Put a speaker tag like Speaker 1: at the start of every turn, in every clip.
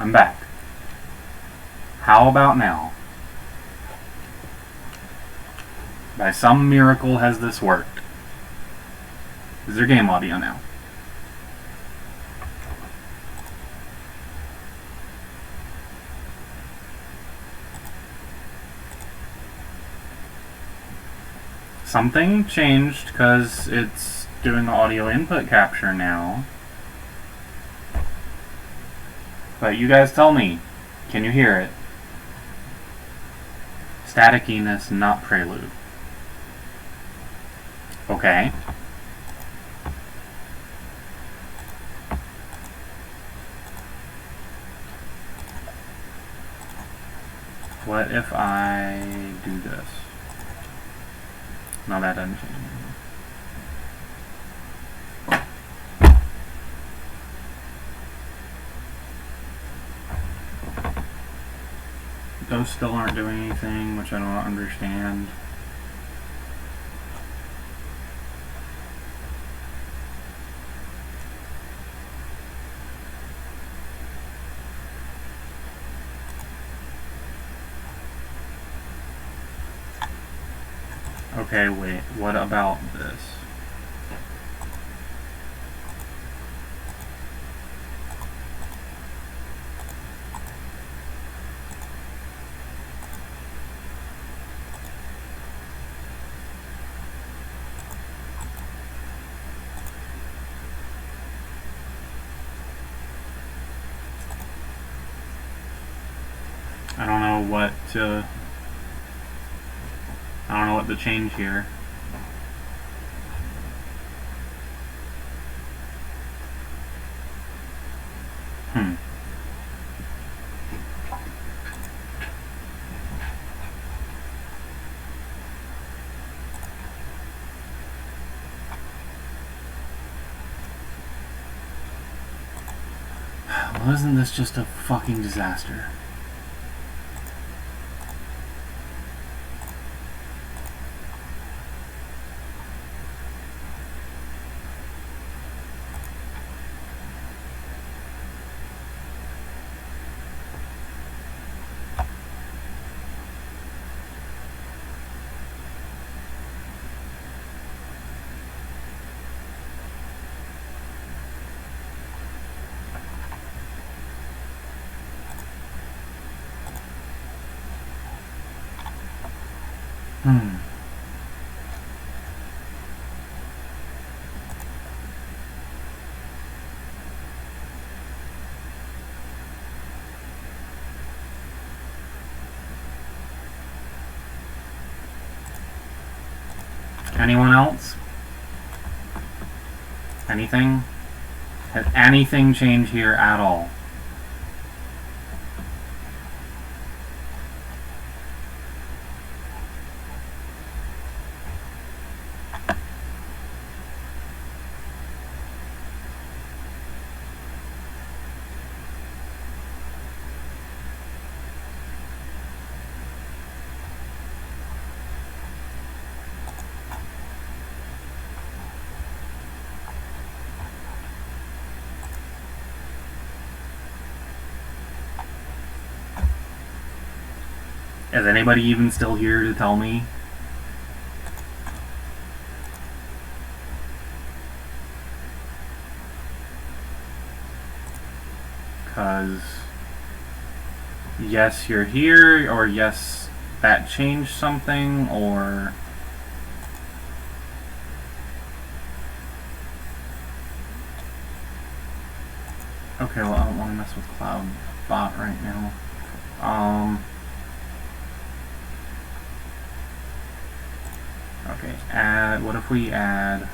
Speaker 1: I'm back. How about now? By some miracle has this worked. Is there game audio now? Something changed because it's doing audio input capture now. But you guys tell me, can you hear it? Staticiness, not prelude. Okay. What if I do this? No, that doesn't change anything. Those still aren't doing anything, which I don't understand. Okay, wait, what about this? I don't know what to change here. Well, isn't this just a fucking disaster? Anyone else? Anything? Has anything changed here at all? Is anybody even still here to tell me? Because yes, you're here, or yes, that changed something, or... Okay, well, I don't want to mess with CloudBot right now. Okay, what if we add...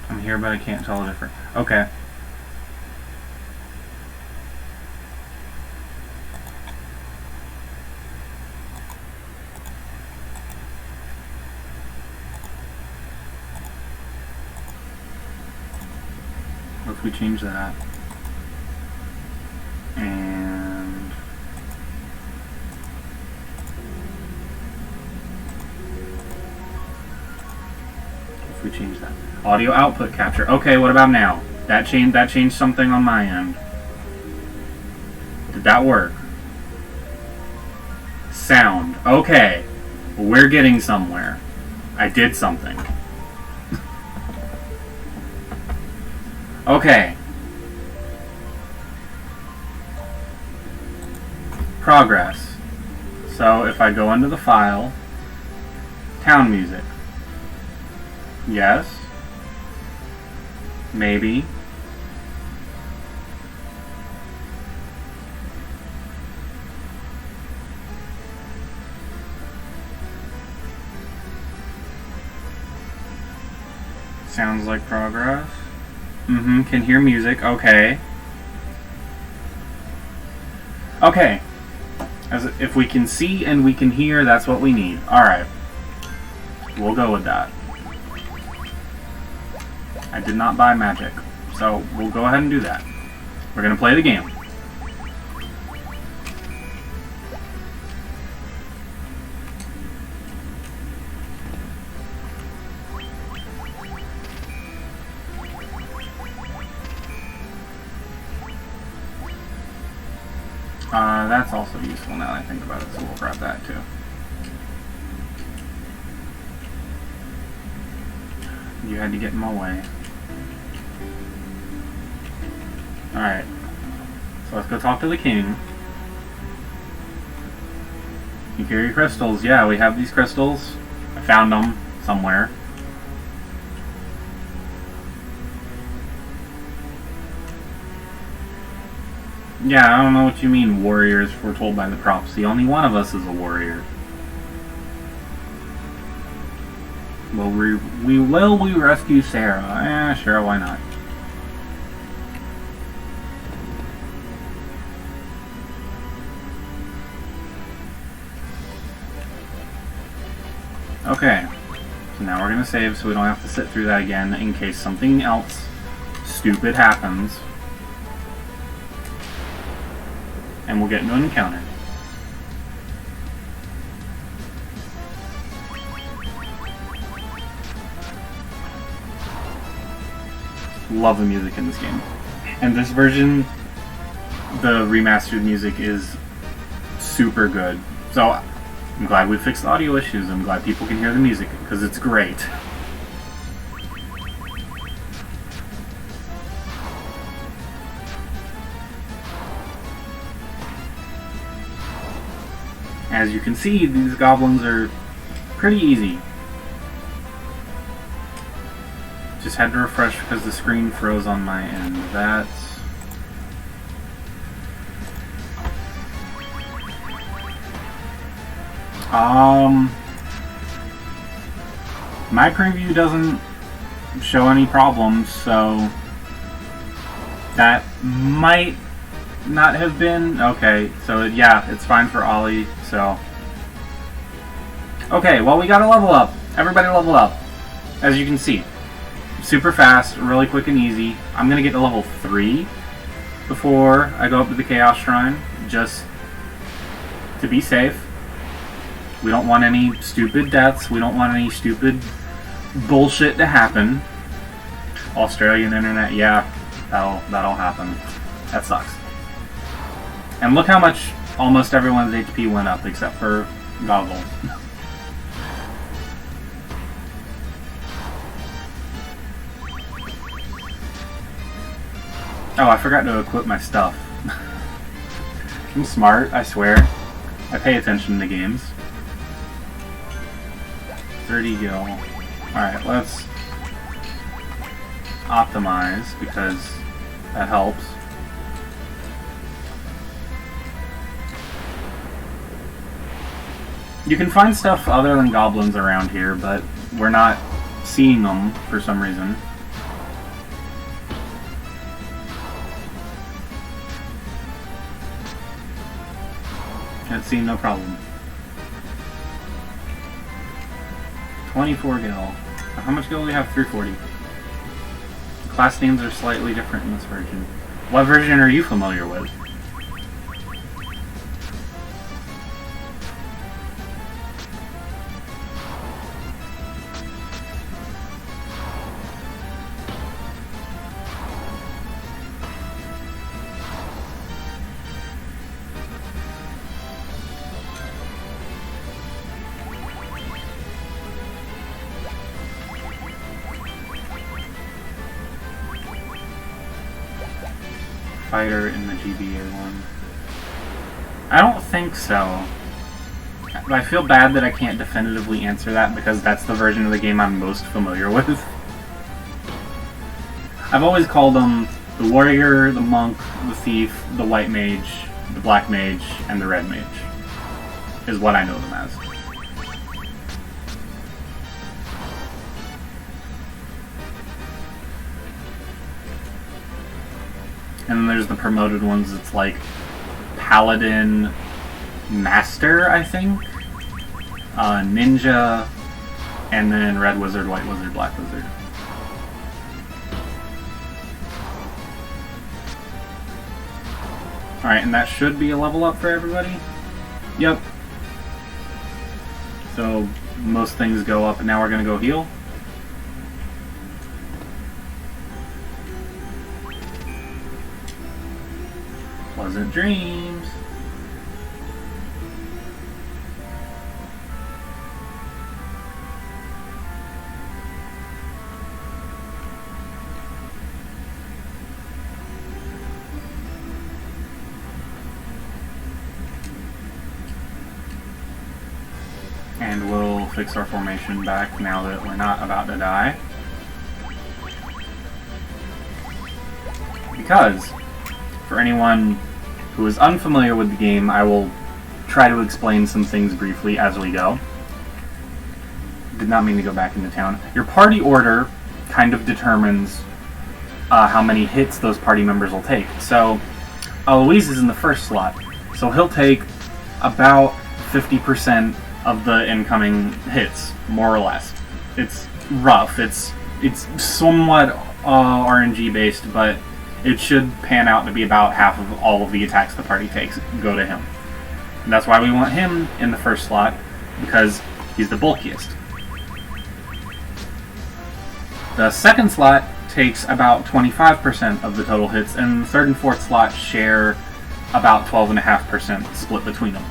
Speaker 1: I'm here, but I can't tell the difference. Okay. What if we change that? And... we change that? Audio output capture. Okay, what about now? That changed something on my end. Did that work? Sound. Okay. We're getting somewhere. I did something. Okay. Progress. So if I go into the file, town music. Yes. Maybe. Sounds like progress. Can hear music. Okay. Okay. If we can see and we can hear, that's what we need. Alright. We'll go with that. I did not buy magic, so we'll go ahead and do that. We're going to play the game. That's also useful now that I think about it, so we'll grab that too. You had to get in my way. Alright. So let's go talk to the king. You hear your crystals. Yeah, we have these crystals. I found them somewhere. Yeah, I don't know what you mean, warriors foretold by the prophecy. Only one of us is a warrior. Well, we rescue Sarah? Sure, why not? Okay, so now we're going to save so we don't have to sit through that again in case something else stupid happens. And we'll get into an encounter. Love the music in this game. And this version, the remastered music is super good. So I'm glad we fixed the audio issues. I'm glad people can hear the music because it's great. As you can see, these goblins are pretty easy. Just had to refresh because the screen froze on my end. That's... my preview doesn't show any problems, so that might not have been. Okay, so yeah, it's fine for Ollie, so. Okay, well, we gotta level up. Everybody level up. As you can see. Super fast, really quick and easy. I'm gonna get to level 3 before I go up to the Chaos Shrine, just to be safe. We don't want any stupid deaths. We don't want any stupid bullshit to happen. Australian internet, yeah, that'll happen. That sucks. And look how much almost everyone's HP went up, except for Goggle. Oh, I forgot to equip my stuff. I'm smart, I swear. I pay attention to games. 30 gil. Alright, let's optimize, because that helps. You can find stuff other than goblins around here, but we're not seeing them for some reason. Can't see, no problem. 24 gil. How much gil do we have? 340. Class names are slightly different in this version. What version are you familiar with? fighter in the GBA one? I don't think so. But I feel bad that I can't definitively answer that because that's the version of the game I'm most familiar with. I've always called them the warrior, the monk, the thief, the white mage, the black mage, and the red mage. Is what I know them as. And then there's the promoted ones. It's like Paladin Master, I think. Ninja. And then Red Wizard, White Wizard, Black Wizard. Alright, and that should be a level up for everybody. Yep. So most things go up, and now we're going to go heal. Pleasant dreams. And we'll fix our formation back now that we're not about to die. Because, for anyone who is unfamiliar with the game, I will try to explain some things briefly as we go. Did not mean to go back into town. Your party order kind of determines how many hits those party members will take. So, Alois is in the first slot, so he'll take about 50% of the incoming hits, more or less. It's rough. It's somewhat RNG based, but it should pan out to be about half of all of the attacks the party takes go to him. And that's why we want him in the first slot, because he's the bulkiest. The second slot takes about 25% of the total hits, and the third and fourth slot share about 12.5% split between them.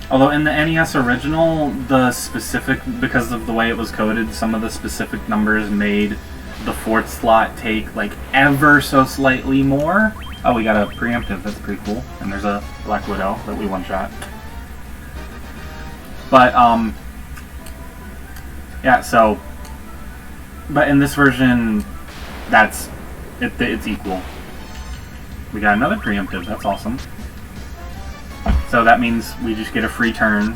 Speaker 1: Although in the NES original, the specific, because of the way it was coded, some of the specific numbers made the fourth slot take like ever so slightly more. Oh, we got a preemptive, that's pretty cool. And there's a Black Widow that we one-shot. But, yeah, so, but in this version, that's, it's equal. We got another preemptive, that's awesome. So that means we just get a free turn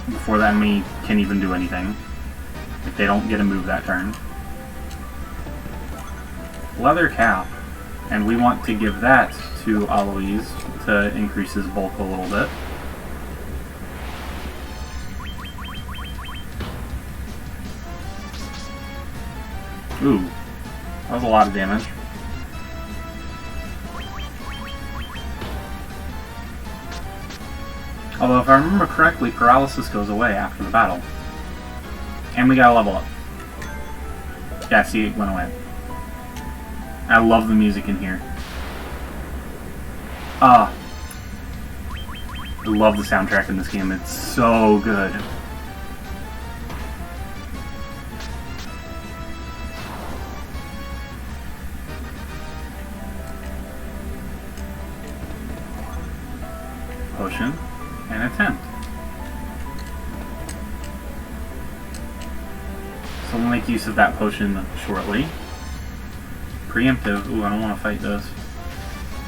Speaker 1: before the enemy can even do anything. If they don't get a move that turn. Leather cap. And we want to give that to Alois to increase his bulk a little bit. Ooh. That was a lot of damage. Although, if I remember correctly, paralysis goes away after the battle. And we got a level up. Yeah, see, it went away. I love the music in here. I love the soundtrack in this game. It's so good. Potion. And a tent. So we'll make use of that potion shortly. Preemptive. Ooh, I don't want to fight this.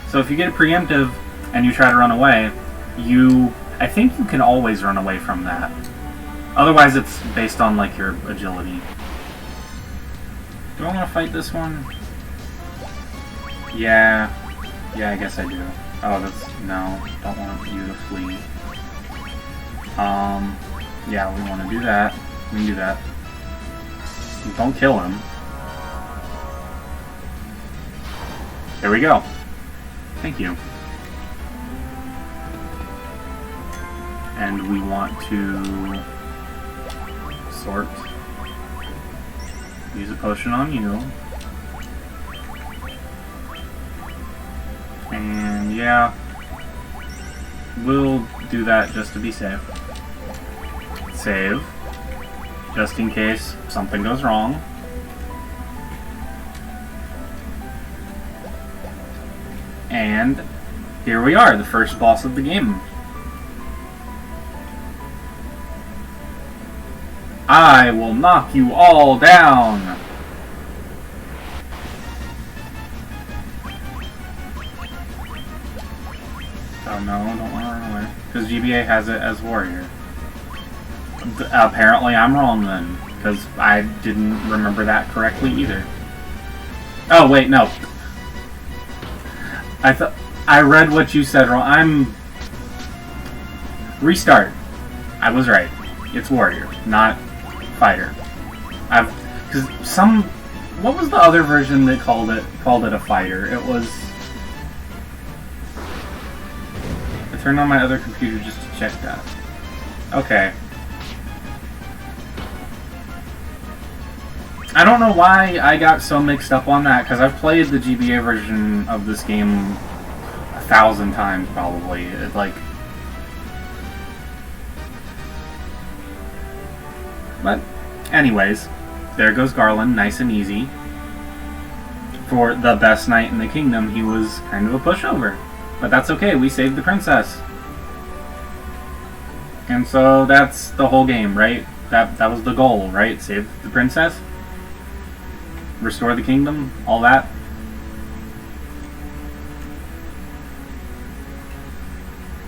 Speaker 1: So if you get a preemptive and you try to run away, I think you can always run away from that. Otherwise it's based on like your agility. Do I want to fight this one? Yeah. Yeah, I guess I do. Oh, that's... no. Don't want you to flee. Yeah, we want to do that. We can do that. Don't kill him. There we go. Thank you. And we want to sort. Use a potion on you. And yeah, we'll do that just to be safe. Save. Just in case something goes wrong. And here we are, the first boss of the game. I will knock you all down! Oh no, don't want to run away. Because GBA has it as warrior. Apparently I'm wrong then, because I didn't remember that correctly either. Oh wait, no. I read what you said wrong. Restart. I was right. It's warrior, not fighter. What was the other version that called it a fighter? It was. I turned on my other computer just to check that. Okay. I don't know why I got so mixed up on that, because I've played the GBA version of this game 1,000 times probably. But anyways, there goes Garland, nice and easy. For the best knight in the kingdom, he was kind of a pushover. But that's okay, we saved the princess. And so that's the whole game, right? That was the goal, right? Save the princess? Restore the kingdom? All that?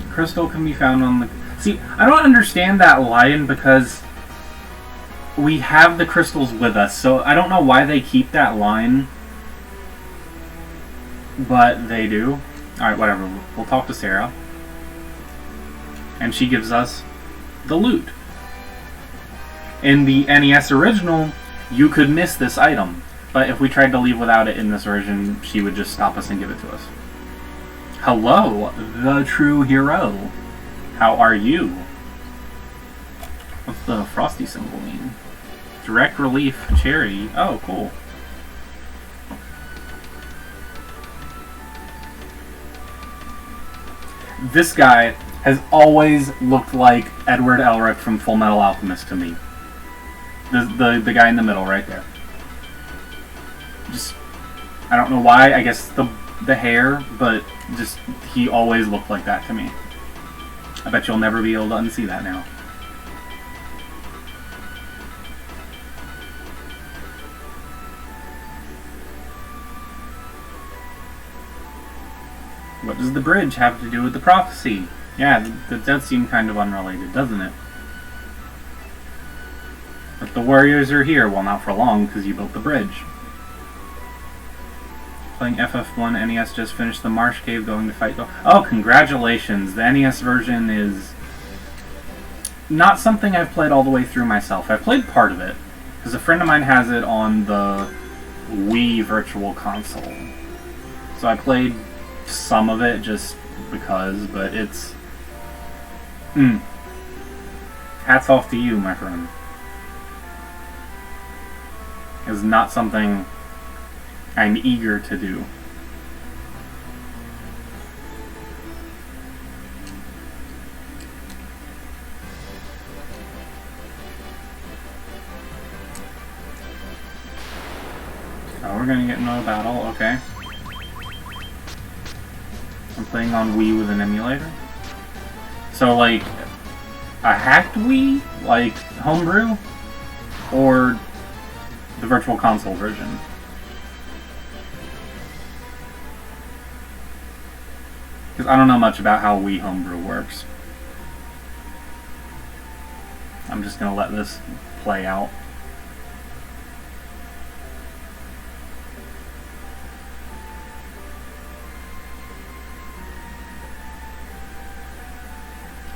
Speaker 1: Crystal can be found on the... See, I don't understand that line because we have the crystals with us, so I don't know why they keep that line. But they do. Alright, whatever. We'll talk to Sarah. And she gives us the loot. In the NES original, you could miss this item. But if we tried to leave without it in this version, she would just stop us and give it to us. Hello, the true hero. How are you? What's the frosty symbol mean? Direct relief charity. Oh, cool. This guy has always looked like Edward Elric from Full Metal Alchemist to me. The guy in the middle right there. Just, I don't know why, I guess the hair, but just, he always looked like that to me. I bet you'll never be able to unsee that now. What does the bridge have to do with the prophecy? Yeah, that does seem kind of unrelated, doesn't it? But the warriors are here. Well, not for long, because you built the bridge. Playing FF1 NES, just finished the Marsh Cave, going to fight... Oh, congratulations! The NES version is not something I've played all the way through myself. I've played part of it, because a friend of mine has it on the Wii Virtual Console. So I played some of it just because, but it's... Hats off to you, my friend. It's not something I'm eager to do. Oh, we're gonna get into a battle, okay. I'm playing on Wii with an emulator. So, like, a hacked Wii? Like, homebrew? Or the Virtual Console version? Because I don't know much about how Wii homebrew works. I'm just gonna let this play out.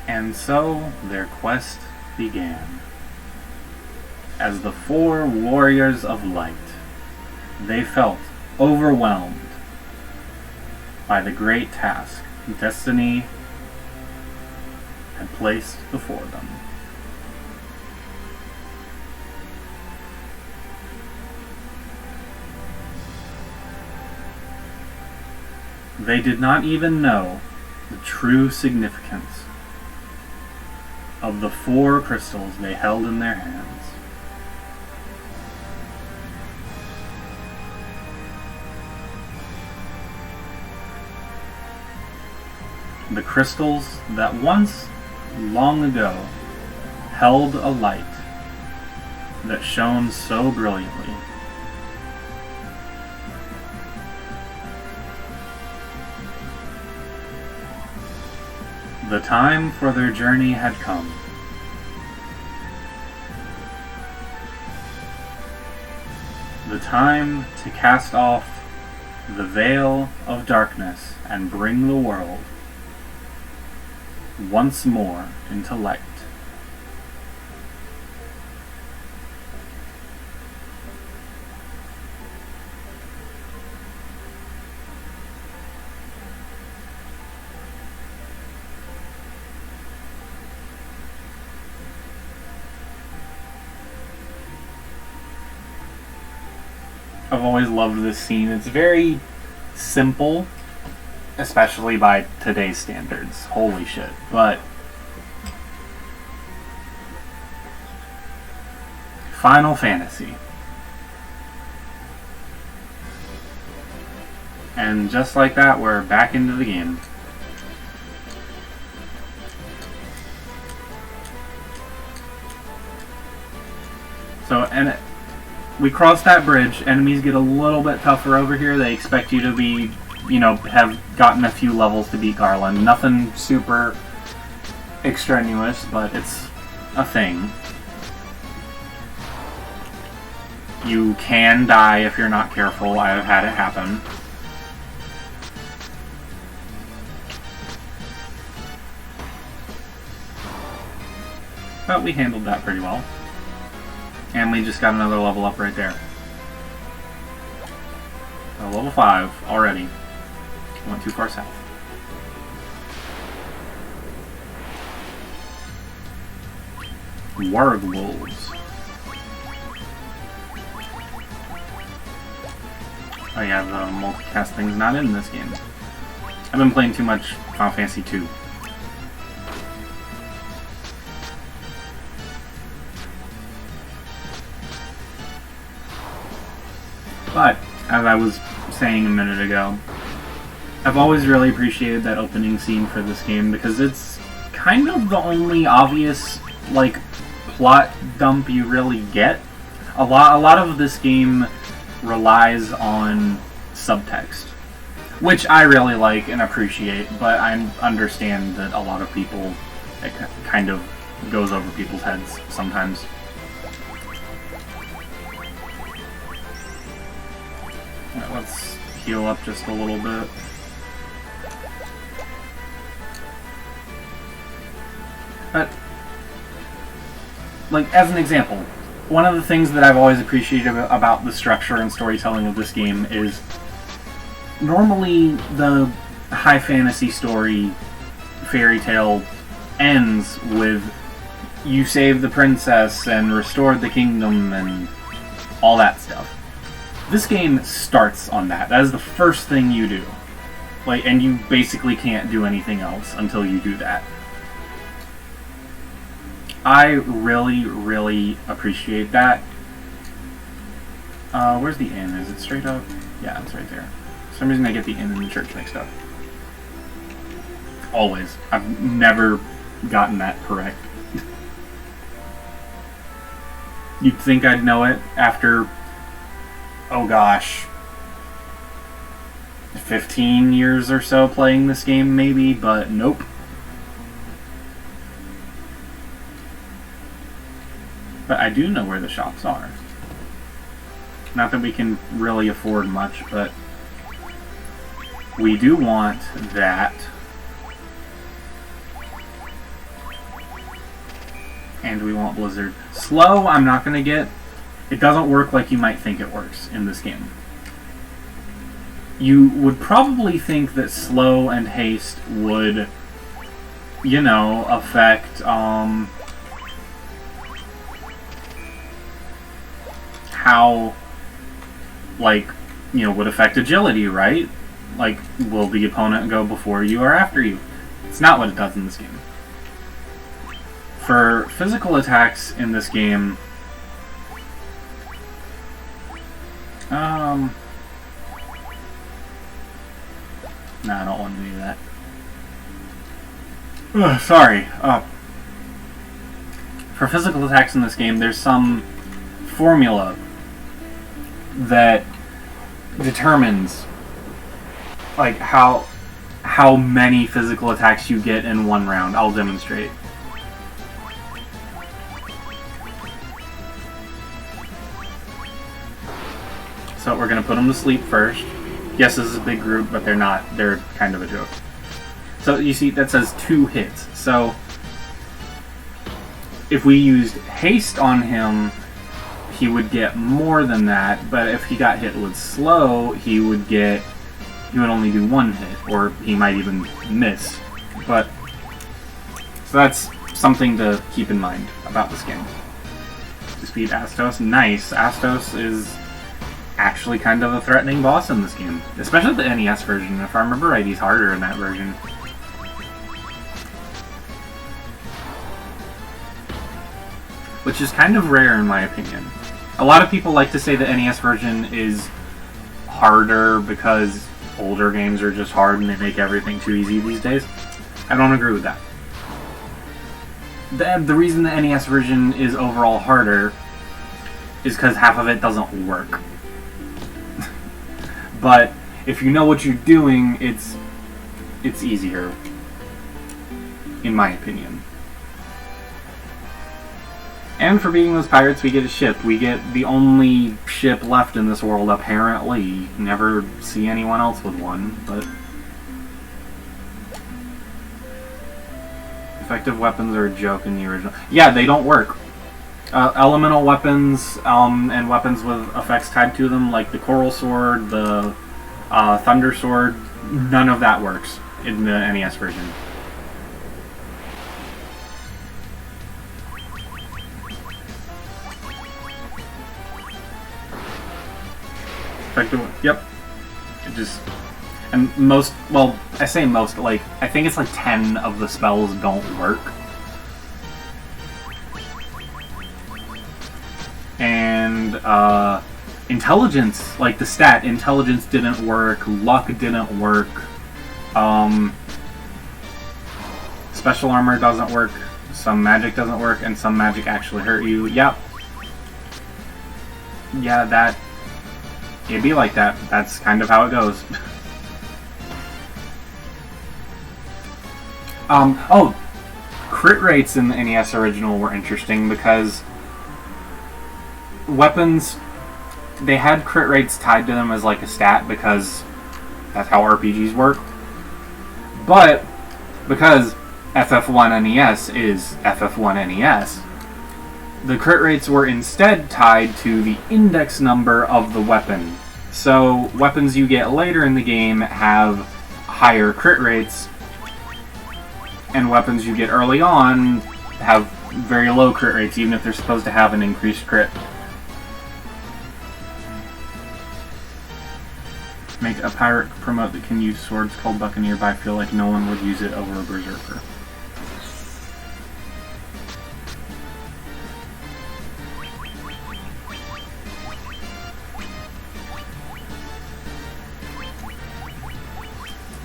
Speaker 1: And so their quest began. As the 4 warriors of light, they felt overwhelmed by the great task destiny had placed before them. They did not even know the true significance of the 4 crystals they held in their hands. the crystals that once, long ago, held a light that shone so brilliantly. The time for their journey had come. The time to cast off the veil of darkness and bring the world once more into light. I've always loved this scene. It's very simple, especially by today's standards. Holy shit. But Final Fantasy. And just like that, we're back into the game. So, we cross that bridge. Enemies get a little bit tougher over here. They expect you to be, have gotten a few levels to beat Garland. Nothing super extraneous, but it's a thing. You can die if you're not careful. I have had it happen. But we handled that pretty well. And we just got another level up right there. So level 5 already. Went too far south. Wargwolves. Oh yeah, the multicast thing's not in this game. I've been playing too much Final Fantasy 2. But, as I was saying a minute ago, I've always really appreciated that opening scene for this game because it's kind of the only obvious, plot dump you really get. A lot of this game relies on subtext, which I really like and appreciate, but I understand that a lot of people, it kind of goes over people's heads sometimes. Let's heal up just a little bit. But, as an example, one of the things that I've always appreciated about the structure and storytelling of this game is normally the high fantasy story fairy tale ends with you saved the princess and restored the kingdom and all that stuff. This game starts on that. That is the first thing you do. And you basically can't do anything else until you do that. I really, really appreciate that. Where's the inn? Is it straight up? Yeah, it's right there. For some reason I get the inn and the church mixed up. Always. I've never gotten that correct. You'd think I'd know it after, oh gosh, 15 years or so playing this game maybe, but nope. But I do know where the shops are. Not that we can really afford much, but we do want that. And we want Blizzard. Slow, I'm not going to get. It doesn't work like you might think it works in this game. You would probably think that slow and haste would, affect, how, would affect agility, right? Will the opponent go before you or after you? It's not what it does in this game. For physical attacks in this game, no, I don't want to do that. Sorry. For physical attacks in this game, there's some formula that determines like how many physical attacks you get in one round. I'll demonstrate. So we're gonna put them to sleep first. Yes, this is a big group, but they're not. They're kind of a joke. So you see, that says 2 hits. So if we used haste on him, he would get more than that. But if he got hit with slow, he would only do 1 hit, or he might even miss. But so that's something to keep in mind about this game. Defeat Astos. Nice. Astos is actually kind of a threatening boss in this game, especially the NES version. If I remember right, he's harder in that version. Which is kind of rare in my opinion. A lot of people like to say the NES version is harder because older games are just hard and they make everything too easy these days. I don't agree with that. The reason the NES version is overall harder is because half of it doesn't work. But if you know what you're doing, it's easier, in my opinion. And for beating those pirates, we get a ship. We get the only ship left in this world, apparently. Never see anyone else with one, but... Effective weapons are a joke in the original. Yeah, they don't work. Elemental weapons, and weapons with effects tied to them, like the Coral Sword, the Thunder Sword, none of that works in the NES version. Effective, yep. It just... And most, well, I say most, like, I think it's like 10 of the spells don't work. And, intelligence, like the stat, intelligence didn't work, luck didn't work, special armor doesn't work, some magic doesn't work, and some magic actually hurt you. Yep. Yeah, it'd be like that. That's kind of how it goes. Oh, crit rates in the NES original were interesting because weapons, they had crit rates tied to them as like a stat because that's how RPGs work. But because FF1 NES is FF1 NES, the crit rates were instead tied to the index number of the weapon. So weapons you get later in the game have higher crit rates, and weapons you get early on have very low crit rates, even if they're supposed to have an increased crit. Make a pirate promote that can use swords called Buccaneer, but I feel like no one would use it over a berserker.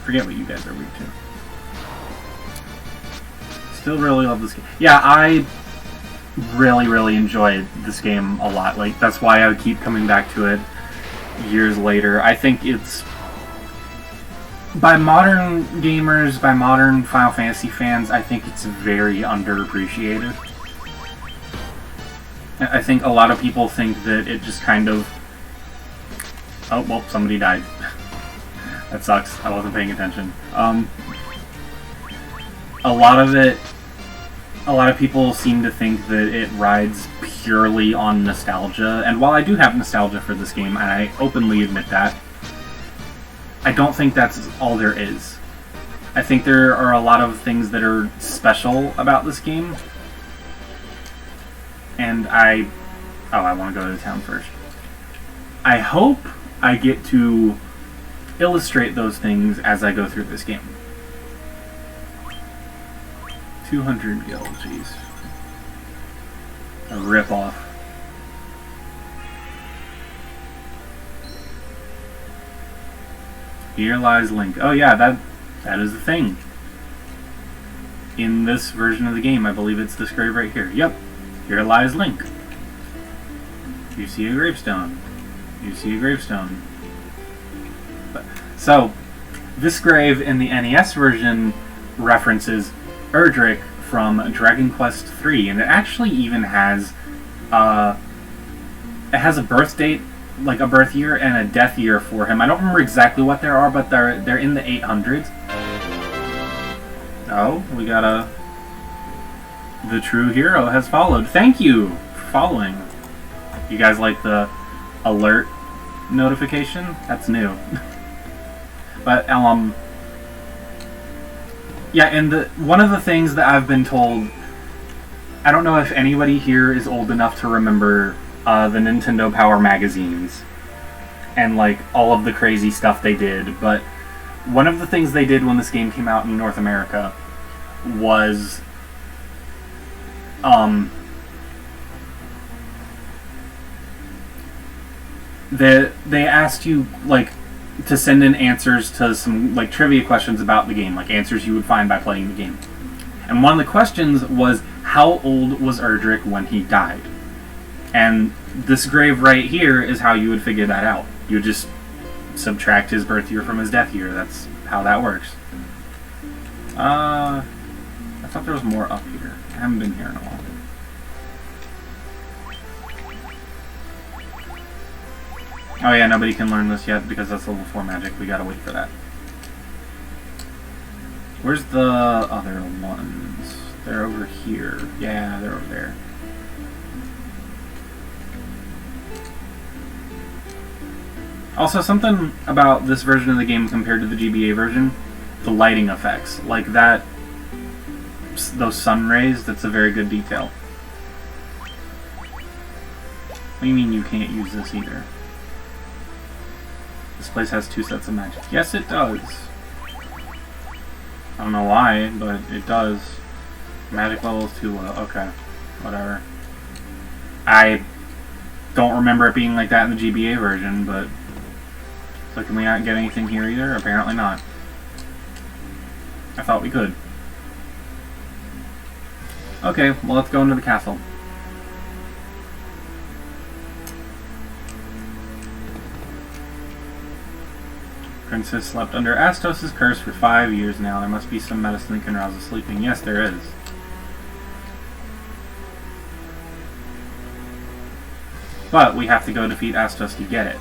Speaker 1: Forget what you guys are weak to. Still really love this game. Yeah, I really enjoyed this game a lot. Like, that's why I would keep coming back to it years later. I think it's, by modern gamers, by modern Final Fantasy fans, I think it's very underappreciated. I think a lot of people think that it just kind of... Oh, well, somebody died. That sucks. I wasn't paying attention. A lot of people seem to think that it rides purely on nostalgia, and while I do have nostalgia for this game, and I openly admit that, I don't think that's all there is. I think there are a lot of things that are special about this game, and I want to go to the town first. I hope I get to illustrate those things as I go through this game. 200 gil, jeez. A rip-off. Here lies Link. Oh yeah, that is the thing. in this version of the game. I believe it's this grave right here. Yep, here lies Link. You see a gravestone. You see a gravestone. So, this grave in the NES version references Erdrick from Dragon Quest III, and it actually even has a birth date, like a birth year and a death year for him. I don't remember exactly what there are, but they're in the 800s. Oh, we got the true hero has followed. Thank you for following. You guys like the alert notification? That's new. But yeah, and one of the things that I've been told, I don't know if anybody here is old enough to remember the Nintendo Power magazines and like all of the crazy stuff they did, but one of the things they did when this game came out in North America was they asked you like to send in answers to some like trivia questions about the game, like answers you would find by playing the game. And one of the questions was, how old was Erdrick when he died? And this grave right here is how you would figure that out. You would just subtract his birth year from his death year. That's how that works. I thought there was more up here. I haven't been here in a while. Oh yeah, nobody can learn this yet because that's level 4 magic. We gotta wait for that. Where's the other ones? They're over here. Yeah, they're over there. Also, something about this version of the game compared to the GBA version, the lighting effects. Like that, those sun rays, that's a very good detail. What do you mean you can't use this either? This place has 2 sets of magic. Yes, it does. I don't know why, but it does. Magic level is too low. Okay, whatever. I don't remember it being like that in the GBA version, but... So can we not get anything here either? Apparently not. I thought we could. Okay, well let's go into the castle. Princess slept under Astos' curse for 5 years now. There must be some medicine that can rouse the sleeping. Yes, there is. But we have to go defeat Astos to get it.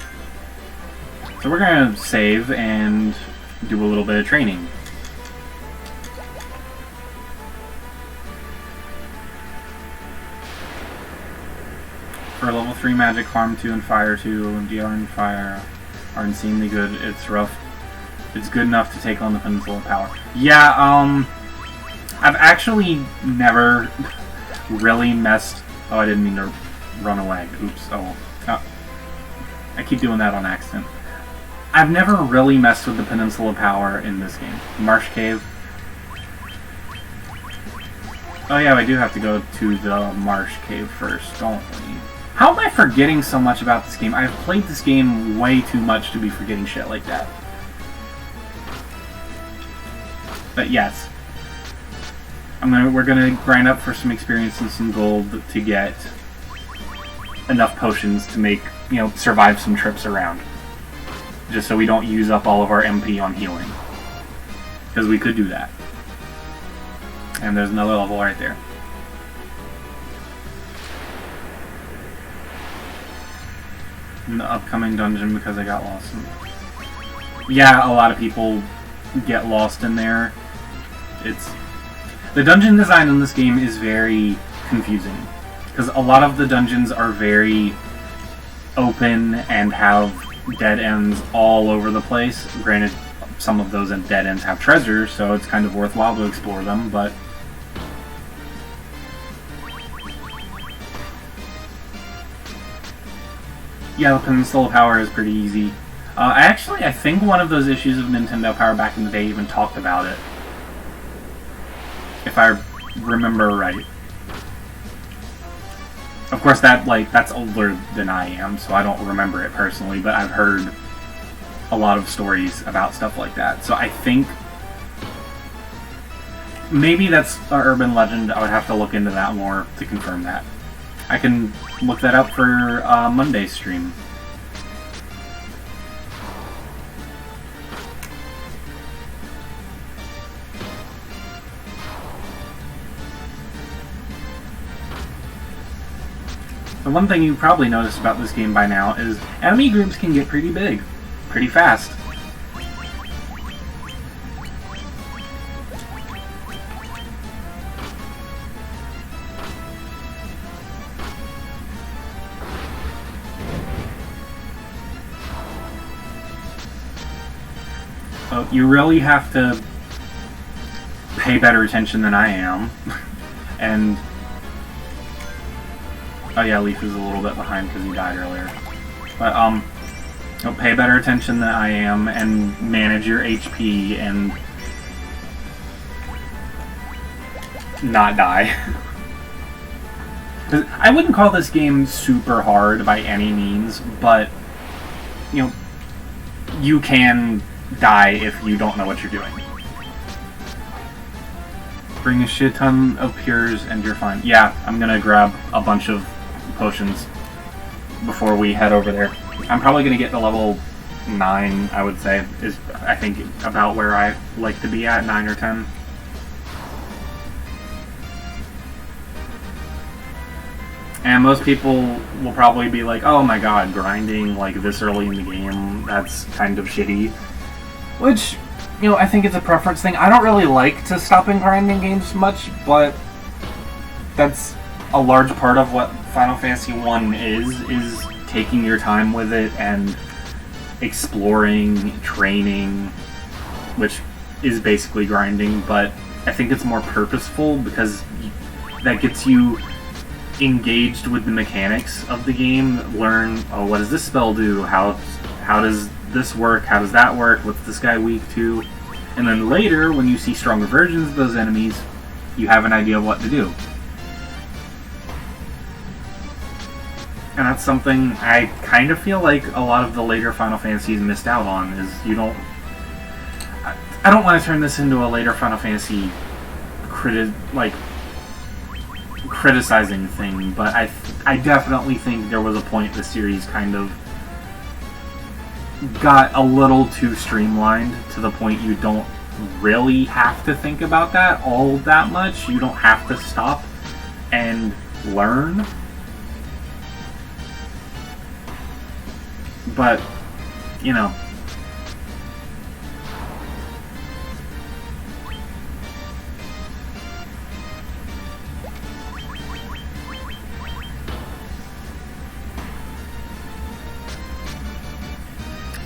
Speaker 1: So we're going to save and do a little bit of training. For level 3 magic, Harm 2 and Fire 2, and DR and Fire are insanely good. It's rough. It's good enough to take on the Peninsula of Power. Yeah, I've actually never really messed... Oh, I didn't mean to run away. Oops. Oh, I keep doing that on accident. I've never really messed with the Peninsula of Power in this game. Marsh Cave. Oh yeah, I do have to go to the Marsh Cave first, don't we? How am I forgetting so much about this game? I've played this game way too much to be forgetting shit like that. But yes. We're gonna grind up for some experience and some gold to get enough potions to make, survive some trips around. Just so we don't use up all of our MP on healing. Because we could do that. And there's another level right there. In the upcoming dungeon because I got lost. Yeah, a lot of people get lost in there. The dungeon design in this game is very confusing. Because a lot of the dungeons are very open and have dead ends all over the place. Granted, some of those dead ends have treasure, so it's kind of worthwhile to explore them, but... Yeah, the Peninsula of Power is pretty easy. I think one of those issues of Nintendo Power back in the day even talked about it. If I remember right. Of course, that's older than I am, so I don't remember it personally, but I've heard a lot of stories about stuff like that. So I think maybe that's an urban legend. I would have to look into that more to confirm that. I can look that up for Monday's stream. The one thing you probably noticed about this game by now is enemy groups can get pretty big, pretty fast. So you really have to pay better attention than I am, and oh yeah, Leaf is a little bit behind because he died earlier. But, pay better attention than I am and manage your HP and not die. I wouldn't call this game super hard by any means, but, you know, you can die if you don't know what you're doing. Bring a shit ton of cures and you're fine. Yeah, I'm gonna grab a bunch of potions before we head over there. I'm probably going to get to level 9, I would say, is I think about where I like to be at, 9 or 10. And most people will probably be like, oh my god, grinding like this early in the game, that's kind of shitty. Which, you know, I think it's a preference thing. I don't really like to stop in grinding games much, but that's a large part of what Final Fantasy 1 is taking your time with it and exploring, training, which is basically grinding, but I think it's more purposeful because that gets you engaged with the mechanics of the game. Learn, oh, what does this spell do? How does this work? How does that work? What's this guy weak to? And then later, when you see stronger versions of those enemies, you have an idea of what to do. And that's something I kind of feel like a lot of the later Final Fantasies missed out on, is you don't... I don't want to turn this into a later Final Fantasy criticizing thing, but I definitely think there was a point the series kind of got a little too streamlined to the point you don't really have to think about that all that much. You don't have to stop and learn. But, you know.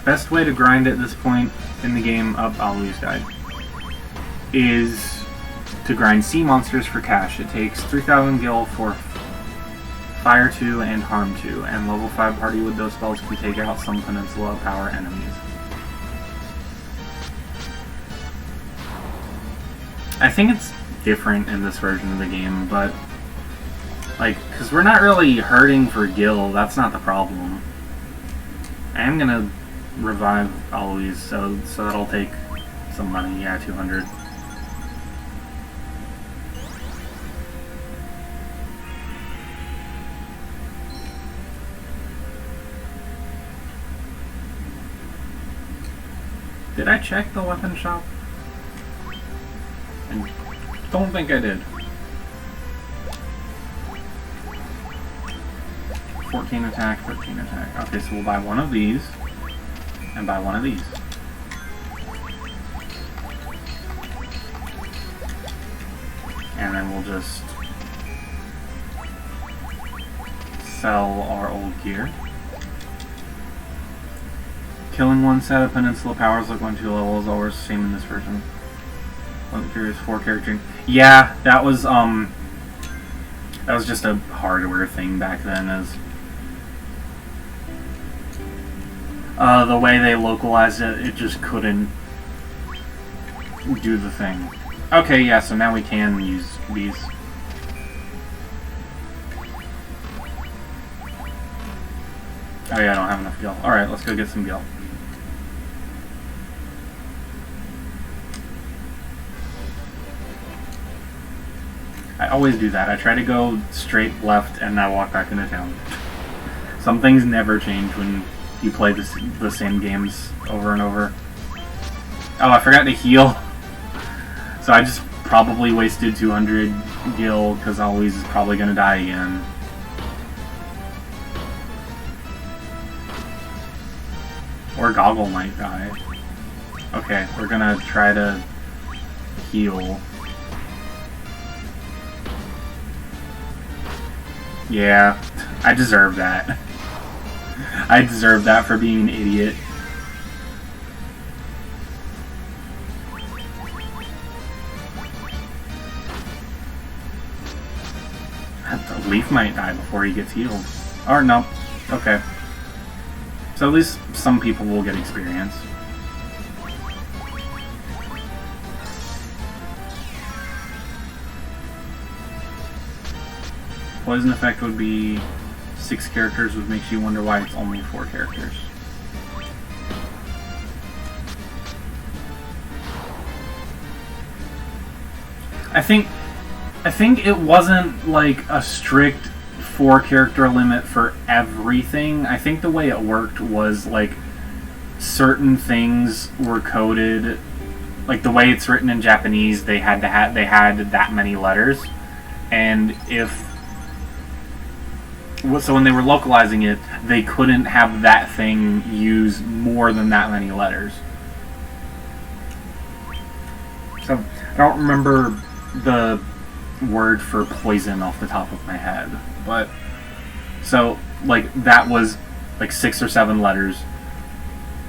Speaker 1: Best way to grind at this point in the game, Aloys died, is to grind sea monsters for cash. It takes 3,000 gil for Fire 2 and Harm 2, and level 5 party with those spells can take out some Peninsula power enemies. I think it's different in this version of the game, but, like, because we're not really hurting for gil, that's not the problem. I am gonna revive Aloys, so that'll take some money, yeah, 200. Did I check the weapon shop? I don't think I did. 14 attack, 13 attack. Okay, so we'll buy one of these, and buy one of these. And then we'll just sell our old gear. Killing one set of Peninsula powers like 1-2 levels, always the same in this version. One curious 4 character. Yeah, that was just a hardware thing back then. As the way they localized it, it just couldn't do the thing. Okay, yeah, so now we can use these. Oh yeah, I don't have enough gil. Alright, let's go get some gil. I always do that. I try to go straight left and I walk back into town. Some things never change when you play the same games over and over. Oh, I forgot to heal. So I just probably wasted 200 gil because Eloise is probably going to die again. Or Goggle might die. Okay, we're going to try to heal. Yeah, I deserve that. I deserve that for being an idiot. The Leaf might die before he gets healed. Or no. Okay. So at least some people will get experience. Poison effect would be 6 characters, which makes you wonder why it's only 4 characters. I think it wasn't like a strict 4 character limit for everything. I think the way it worked was like certain things were coded, like the way it's written in Japanese, they had that many letters, and so when they were localizing it, they couldn't have that thing use more than that many letters. So I don't remember the word for poison off the top of my head, but so like that was like 6 or 7 letters,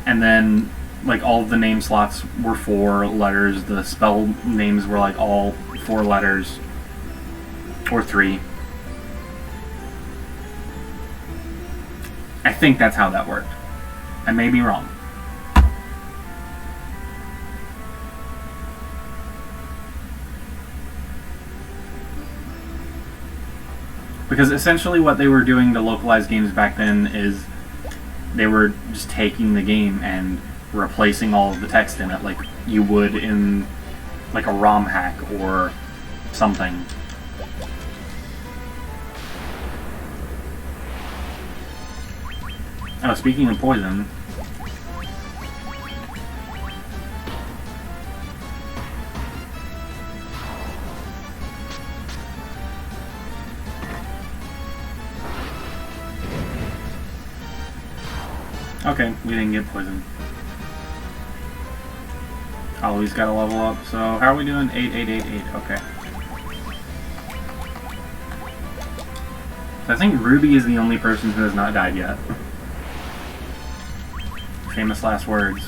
Speaker 1: and then like all of the name slots were 4 letters. The spell names were like all 4 letters or 3. I think that's how that worked. I may be wrong. Because essentially what they were doing to localize games back then is they were just taking the game and replacing all of the text in it like you would in like a ROM hack or something. Oh, speaking of poison. Okay, we didn't get poison. Always gotta level up. So, how are we doing? 8, 8, 8, 8. Okay. So I think Ruby is the only person who has not died yet. Famous last words.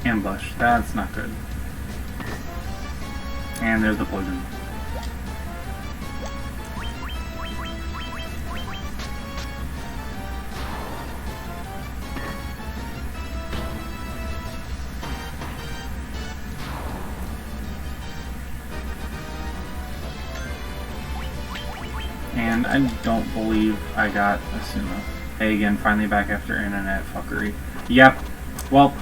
Speaker 1: Ambush. That's not good. And there's the poison. And I don't believe I got Asuma. Hey again, finally back after internet fuckery. Yep. Well,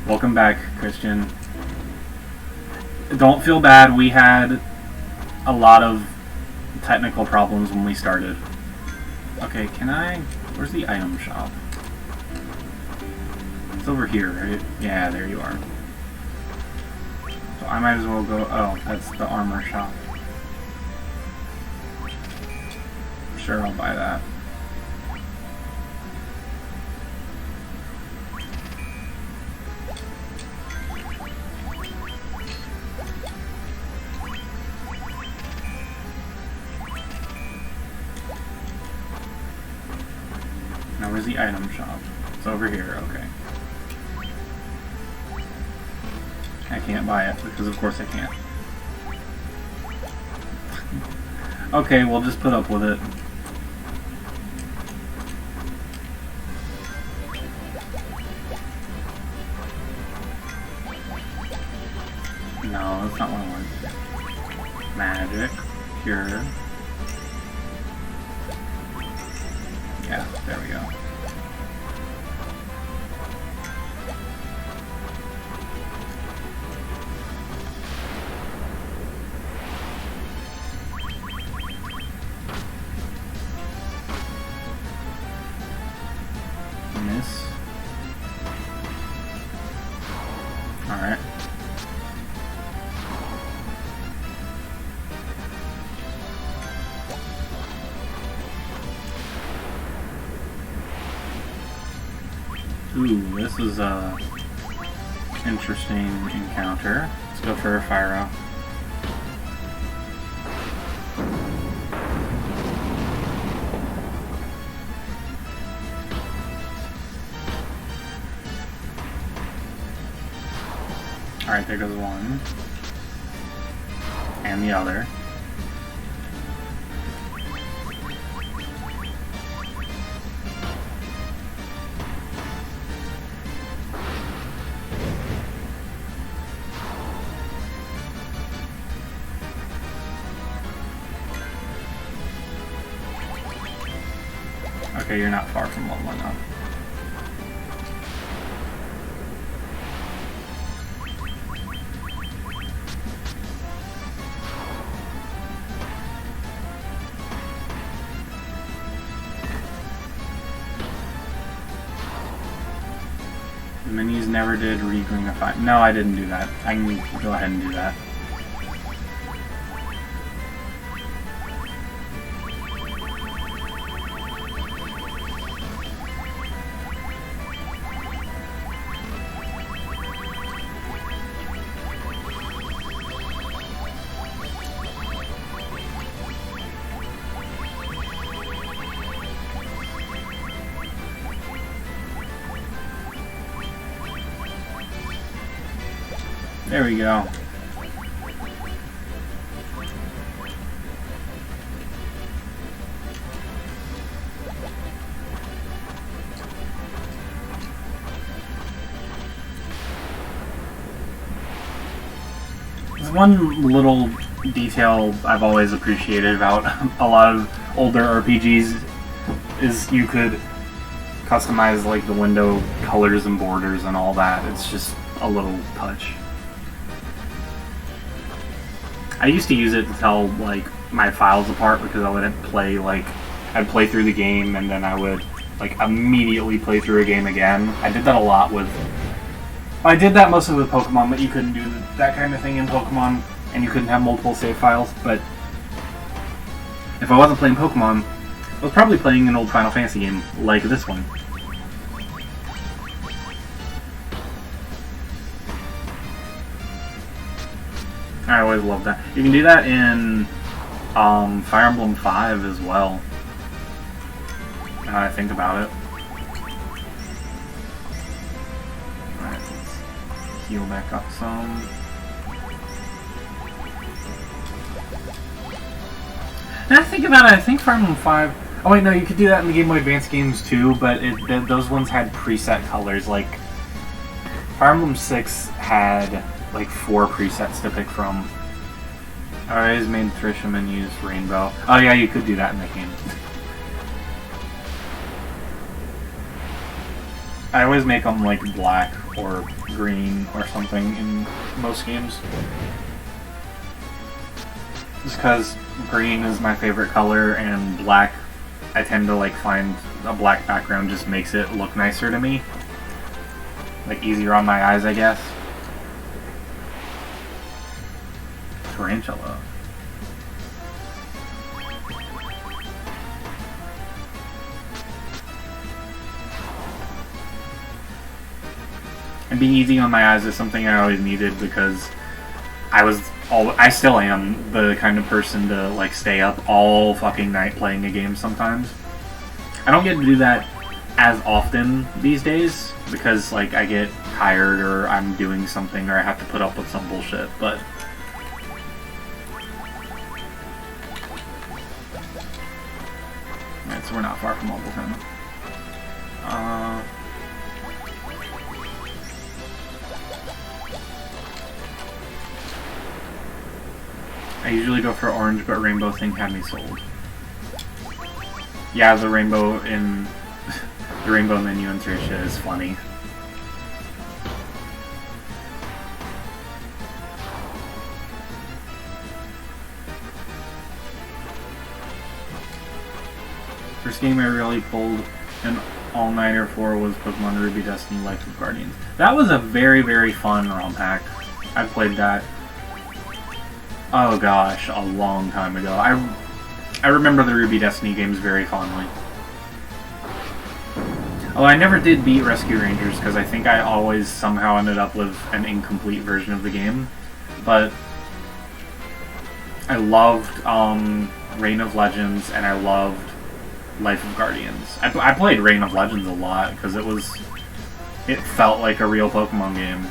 Speaker 1: welcome back, Christian. Don't feel bad, we had a lot of technical problems when we started. Okay, where's the item shop? It's over here, right? Yeah, there you are. So I might as well go, oh, that's the armor shop. Sure, I'll buy that. Now where's the item shop? It's over here, okay. I can't buy it, because of course I can't. Okay, we'll just put up with it. No, that's not what I want. Magic. Cure. Yeah, there we go. Miss. Alright. Ooh, this is a interesting encounter. Let's go for a Fyro. Alright, there goes one. And the other. Okay, you're not far from leveling up. The minis never did re-greenify. No, I didn't do that. I can go ahead and do that. There we go. There's one little detail I've always appreciated about a lot of older RPGs is you could customize like the window colors and borders and all that. It's just a little touch. I used to use it to tell like my files apart because I would play I'd play through the game and then I would like immediately play through a game again. I did that a lot with. I did that mostly with Pokemon, but you couldn't do that kind of thing in Pokemon, and you couldn't have multiple save files. But if I wasn't playing Pokemon, I was probably playing an old Final Fantasy game like this one. I always love that. You can do that in Fire Emblem 5 as well. Now I think about it. Alright, let's heal back up some. Now I think about it, I think Fire Emblem 5... Oh wait, no, you could do that in the Game Boy Advance games too, but those ones had preset colors. Like, Fire Emblem 6 had like 4 presets to pick from. I always made Thrishaman use Rainbow. Oh yeah, you could do that in that game. I always make them like black or green or something in most games. Just because green is my favorite color and black, I tend to like find a black background just makes it look nicer to me. Like easier on my eyes, I guess. Tarantula. And being easy on my eyes is something I always needed because I still am the kind of person to like stay up all fucking night playing a game sometimes. I don't get to do that as often these days because like I get tired or I'm doing something or I have to put up with some bullshit, but so we're not far from level 10. I usually go for orange, but rainbow thing had me sold. Yeah, the rainbow in the rainbow menu in Tertia is funny. First game I really pulled an all-nighter for was Pokemon Ruby Destiny Life of Guardians. That was a very, very fun ROM hack. I played that, oh gosh, a long time ago. I remember the Ruby Destiny games very fondly. Oh, I never did beat Rescue Rangers because I think I always somehow ended up with an incomplete version of the game. But I loved Reign of Legends and I loved Life of Guardians. I played Reign of Legends a lot because it felt like a real Pokemon game.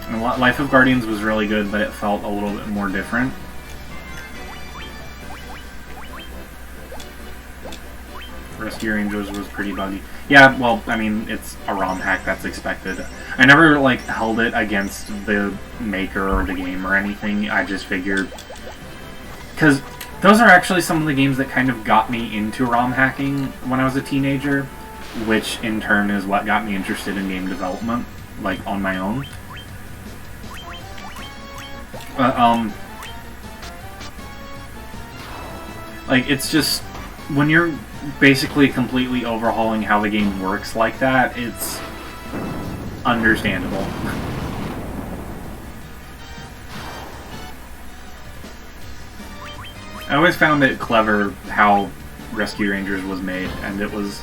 Speaker 1: And Life of Guardians was really good, but it felt a little bit more different. Rescue Rangers was pretty buggy. Yeah, well, I mean, it's a ROM hack, that's expected. I never, like, held it against the maker or the game or anything. I just figured... Because those are actually some of the games that kind of got me into ROM hacking when I was a teenager, which in turn is what got me interested in game development, like, on my own. But, like, it's just... When you're basically completely overhauling how the game works like that, it's understandable. I always found it clever how Rescue Rangers was made, and it was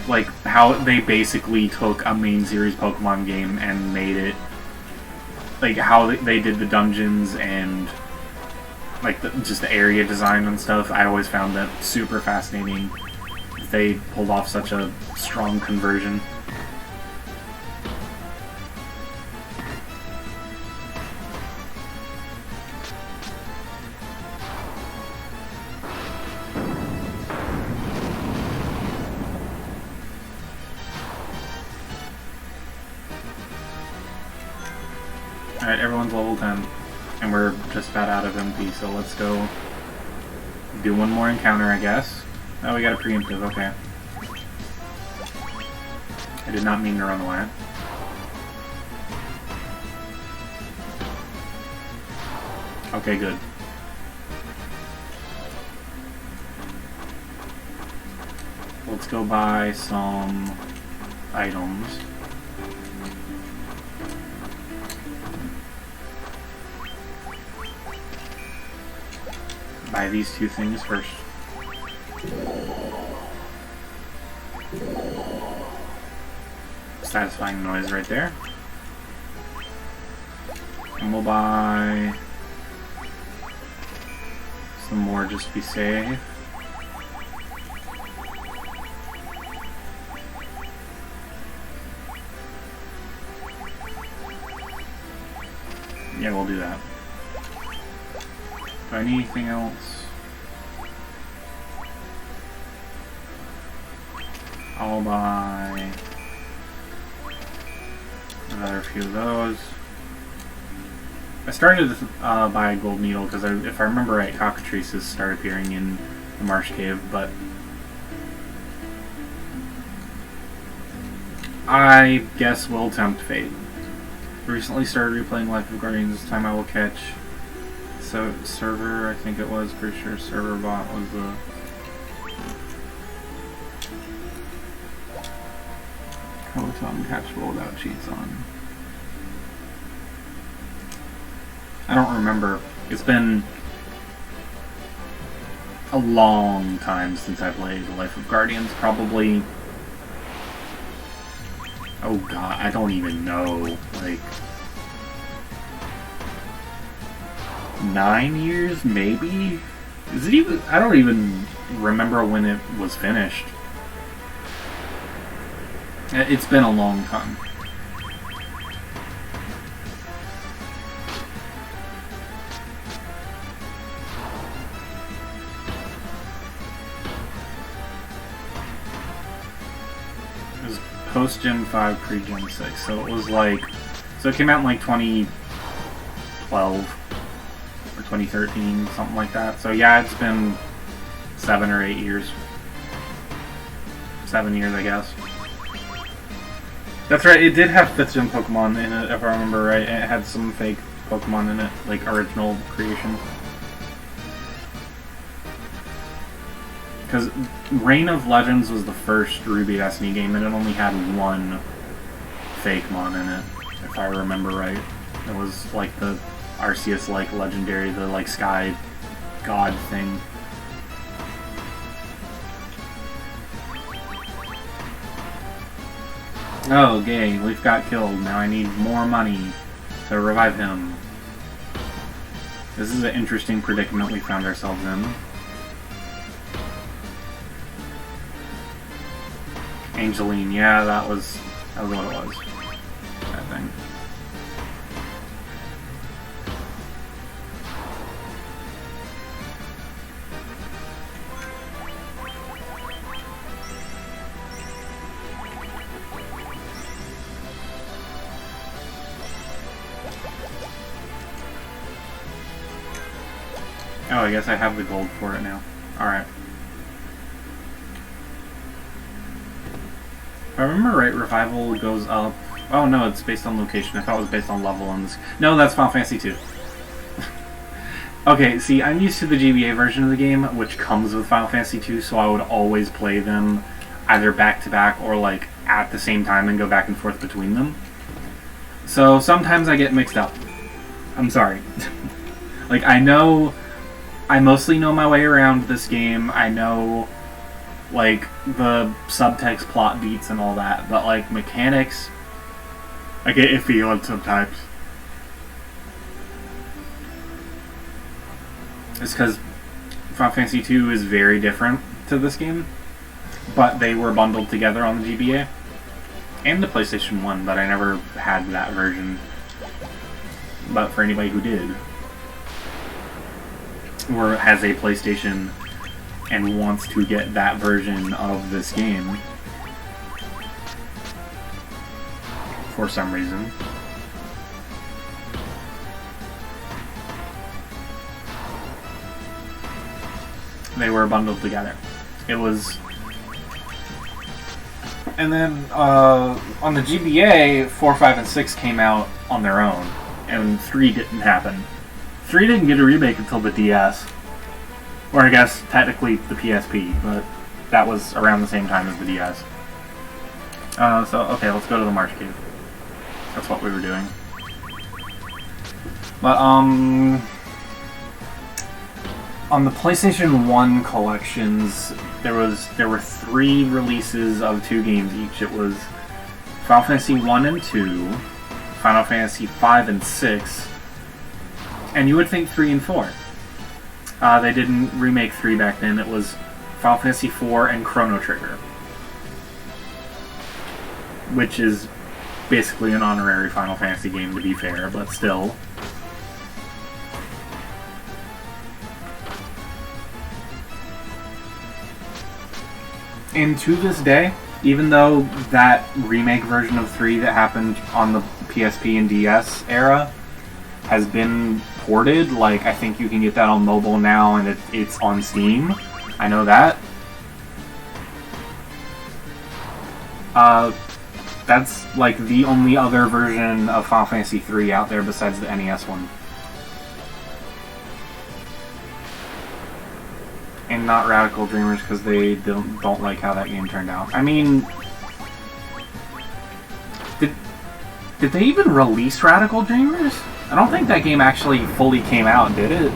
Speaker 1: like how they basically took a main series Pokemon game and made it like how they did the dungeons and like just the area design and stuff. I always found that super fascinating. They pulled off such a strong conversion. Alright, everyone's level 10. And we're just about out of MP, so let's go do one more encounter, I guess. Oh, we got a preemptive, okay. I did not mean to run away. Okay, good. Let's go buy some items. Buy these two things first. Satisfying noise right there. And we'll buy some more just to be safe. Yeah, we'll do that. Do I need anything else? I'll buy another few of those. I started to buy a gold needle because if I remember right, cockatrices start appearing in the marsh cave, but I guess we'll tempt fate. Recently started replaying Life of Guardians. This time I will catch server, I think it was, pretty sure server bot was the Kotom catchable without cheats on. I don't remember. It's been a long time since I played Life of Guardians, probably, oh god, I don't even know, like 9 years, maybe? Is it even? I don't even remember when it was finished. It's been a long time. It was post Gen 5, pre Gen 6, so it was like, so it came out in like 20 2012 or 2013, something like that. So yeah, it's been 7 or 8 years. 7 years, I guess. That's right, it did have 5th gen Pokemon in it, if I remember right. It had some fake Pokemon in it, like original creation. Because Reign of Legends was the first Ruby Destiny game, and it only had 1 fake mon in it, if I remember right. It was like the Arceus like legendary, the like sky god thing. Oh, Gay, Leaf got killed. Now I need more money to revive him. This is an interesting predicament we found ourselves in. Angeline, yeah, that was what it was, I think. Oh, I guess I have the gold for it now. Alright. If I remember right, Revival goes up... Oh no, it's based on location. I thought it was based on level on this. No, that's Final Fantasy 2. Okay, see, I'm used to the GBA version of the game, which comes with Final Fantasy 2, so I would always play them either back-to-back or, like, at the same time and go back and forth between them. So sometimes I get mixed up. I'm sorry. Like, I mostly know my way around this game. I know, like, the subtext plot beats and all that, but, like, mechanics, I get iffy on sometimes. It's because Final Fantasy 2 is very different to this game, but they were bundled together on the GBA and the PlayStation 1, but I never had that version. But for anybody who did, or has a PlayStation and wants to get that version of this game for some reason, they were bundled together. It was... And then on the GBA, 4, 5, and 6 came out on their own, and 3 didn't happen. 3 didn't get a remake until the DS. Or I guess, technically, the PSP, but that was around the same time as the DS. So, okay, let's go to the Marsh Cave. That's what we were doing. But, on the PlayStation 1 collections, there were 3 releases of 2 games each. It was Final Fantasy 1 and 2, Final Fantasy 5 and 6, and you would think 3 and 4. They didn't remake 3 back then. It was Final Fantasy 4 and Chrono Trigger, which is basically an honorary Final Fantasy game, to be fair, but still. And to this day, even though that remake version of 3 that happened on the PSP and DS era has been ported, like, I think you can get that on mobile now and it's on Steam. I know that. That's, like, the only other version of Final Fantasy 3 out there besides the NES one. And not Radical Dreamers, because they don't like how that game turned out. I mean... Did they even release Radical Dreamers? I don't think that game actually fully came out, did it?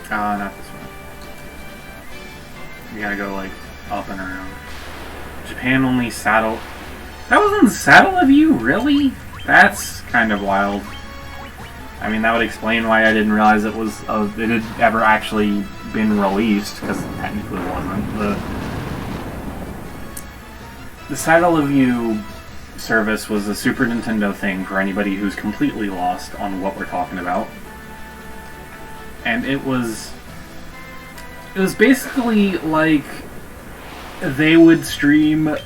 Speaker 1: Not this one. You gotta go, like, up and around. Japan only Saddle... That was on Saddle of You? Really? That's kind of wild. I mean, that would explain why I didn't realize it was... it had ever actually been released, because it technically wasn't. The Saddle of You service was a Super Nintendo thing for anybody who's completely lost on what we're talking about. And it was... It was basically like they would stream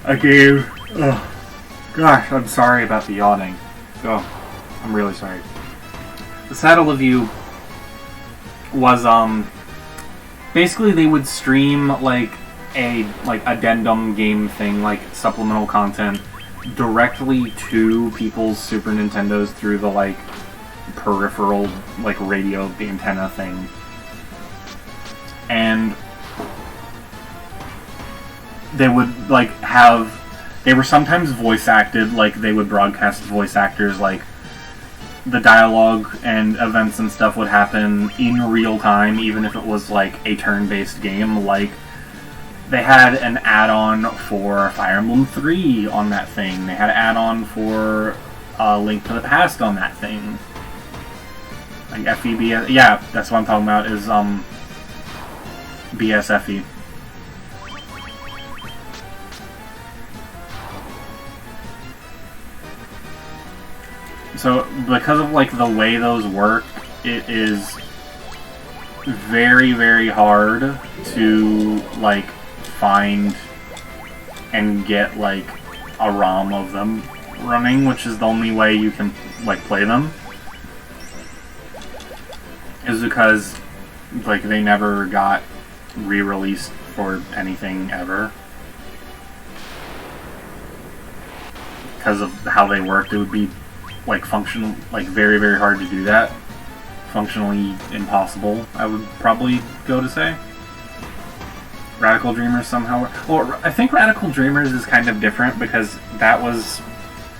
Speaker 1: a game. Oh, gosh, I'm sorry about the yawning. Oh, I'm really sorry. The Saddle of You was basically they would stream like a addendum game thing, like supplemental content, directly to people's Super Nintendos through the like peripheral like radio antenna thing. And they would like they were sometimes voice acted, like they would broadcast voice actors, like the dialogue and events and stuff would happen in real time, even if it was like a turn-based game. Like they had an add-on for Fire Emblem 3 on that thing. They had an add-on for Link to the Past on that thing. Like FEBS, yeah, that's what I'm talking about, is BSFE. So, because of like the way those work, it is very, very hard to like find and get like a ROM of them running, which is the only way you can like play them. Is because like they never got re-released for anything ever. Because of how they worked, it would be like functional, like very, very hard to do that. Functionally impossible, I would probably go to say. Radical Dreamers somehow... Well, I think Radical Dreamers is kind of different because that was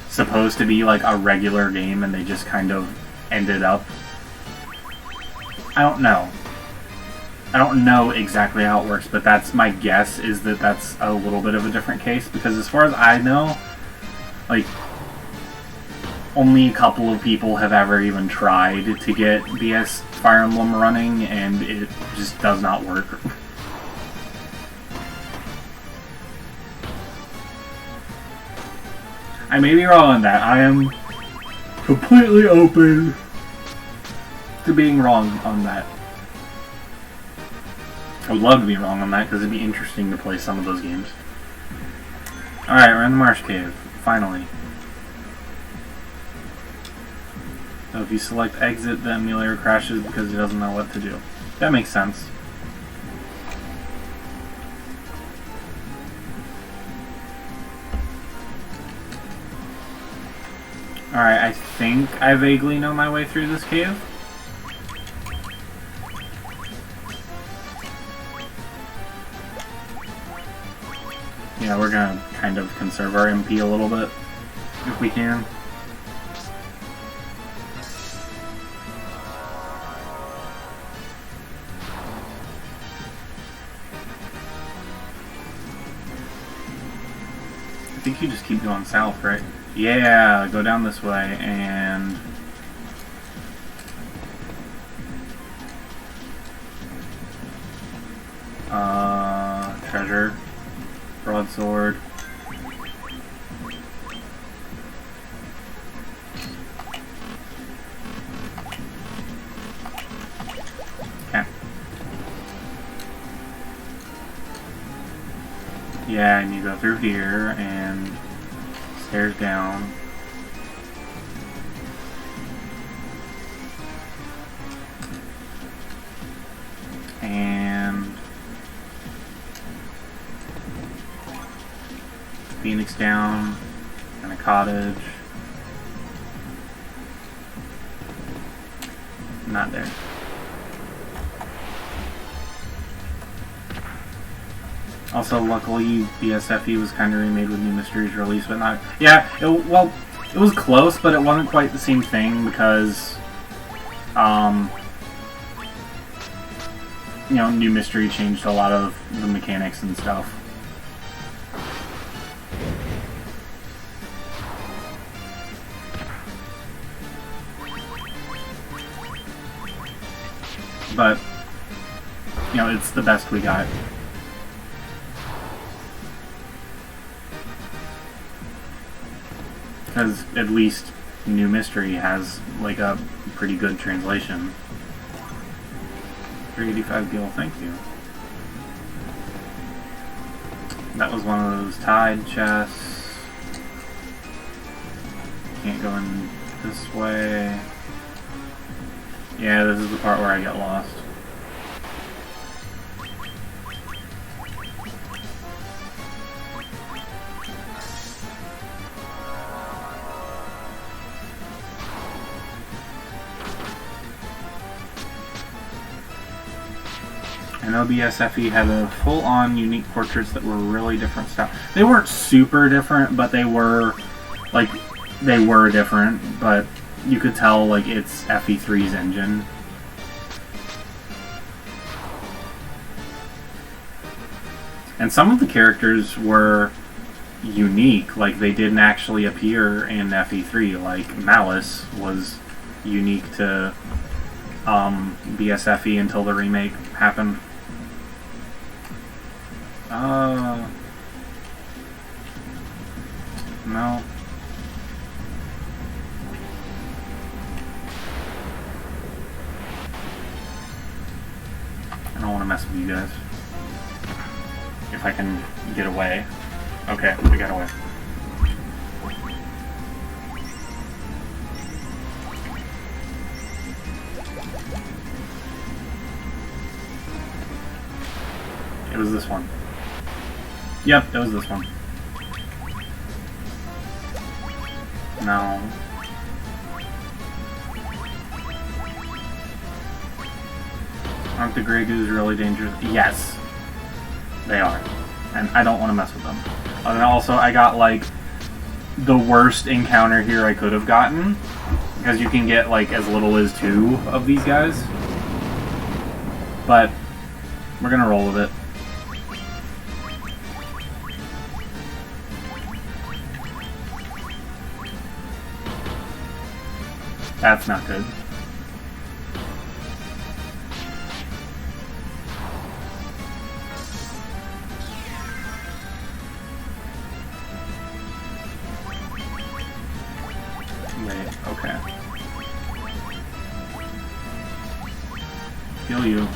Speaker 1: supposed to be like a regular game and they just kind of ended up... I don't know. I don't know exactly how it works, but that's my guess, is that that's a little bit of a different case, because as far as I know, like, only a couple of people have ever even tried to get BS Fire Emblem running, and it just does not work. I may be wrong on that. I am completely open to being wrong on that. I would love to be wrong on that, because it'd be interesting to play some of those games. Alright, we're in the Marsh Cave. Finally. So if you select exit, the emulator crashes because it doesn't know what to do. That makes sense. Alright, I think I vaguely know my way through this cave. Yeah, we're gonna kind of conserve our MP a little bit, if we can. I think you just keep going south, right? Yeah, go down this way, and... treasure. Broadsword. Okay. Yeah, and you go through here, and stairs down. And Phoenix down, and a cottage. Not there. Also, luckily, BSFE was kind of remade with New Mysteries release, but not... Yeah, well, it was close, but it wasn't quite the same thing, because... you know, New Mystery changed a lot of the mechanics and stuff. But, you know, it's the best we got. Because at least New Mystery has, like, a pretty good translation. 385 gil, thank you. That was one of those tied chests. Can't go in this way. Yeah, this is the part where I get lost. And OBSFE had a full-on unique portraits that were really different style. They weren't super different, but they were, like, they were different, but you could tell, like, it's FE3's engine. And some of the characters were unique, like, they didn't actually appear in FE3, like, Malice was unique to BSFE until the remake happened. No. I don't want to mess with you guys. If I can get away. Okay, we got away. It was this one. Yep, it was this one. No. Aren't the Grey Goos really dangerous? Yes. They are. And I don't want to mess with them. And also, I got, like, the worst encounter here I could have gotten. Because you can get, like, as little as 2 of these guys. But we're gonna roll with it. That's not good. Wait, okay. Kill you.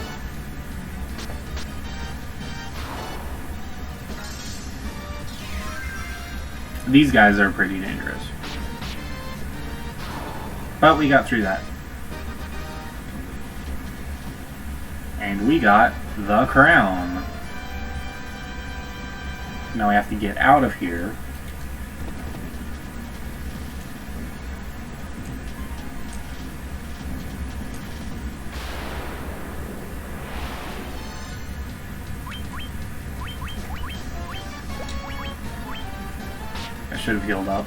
Speaker 1: These guys are pretty dangerous. But we got through that. And we got the crown. Now we have to get out of here. I should have healed up.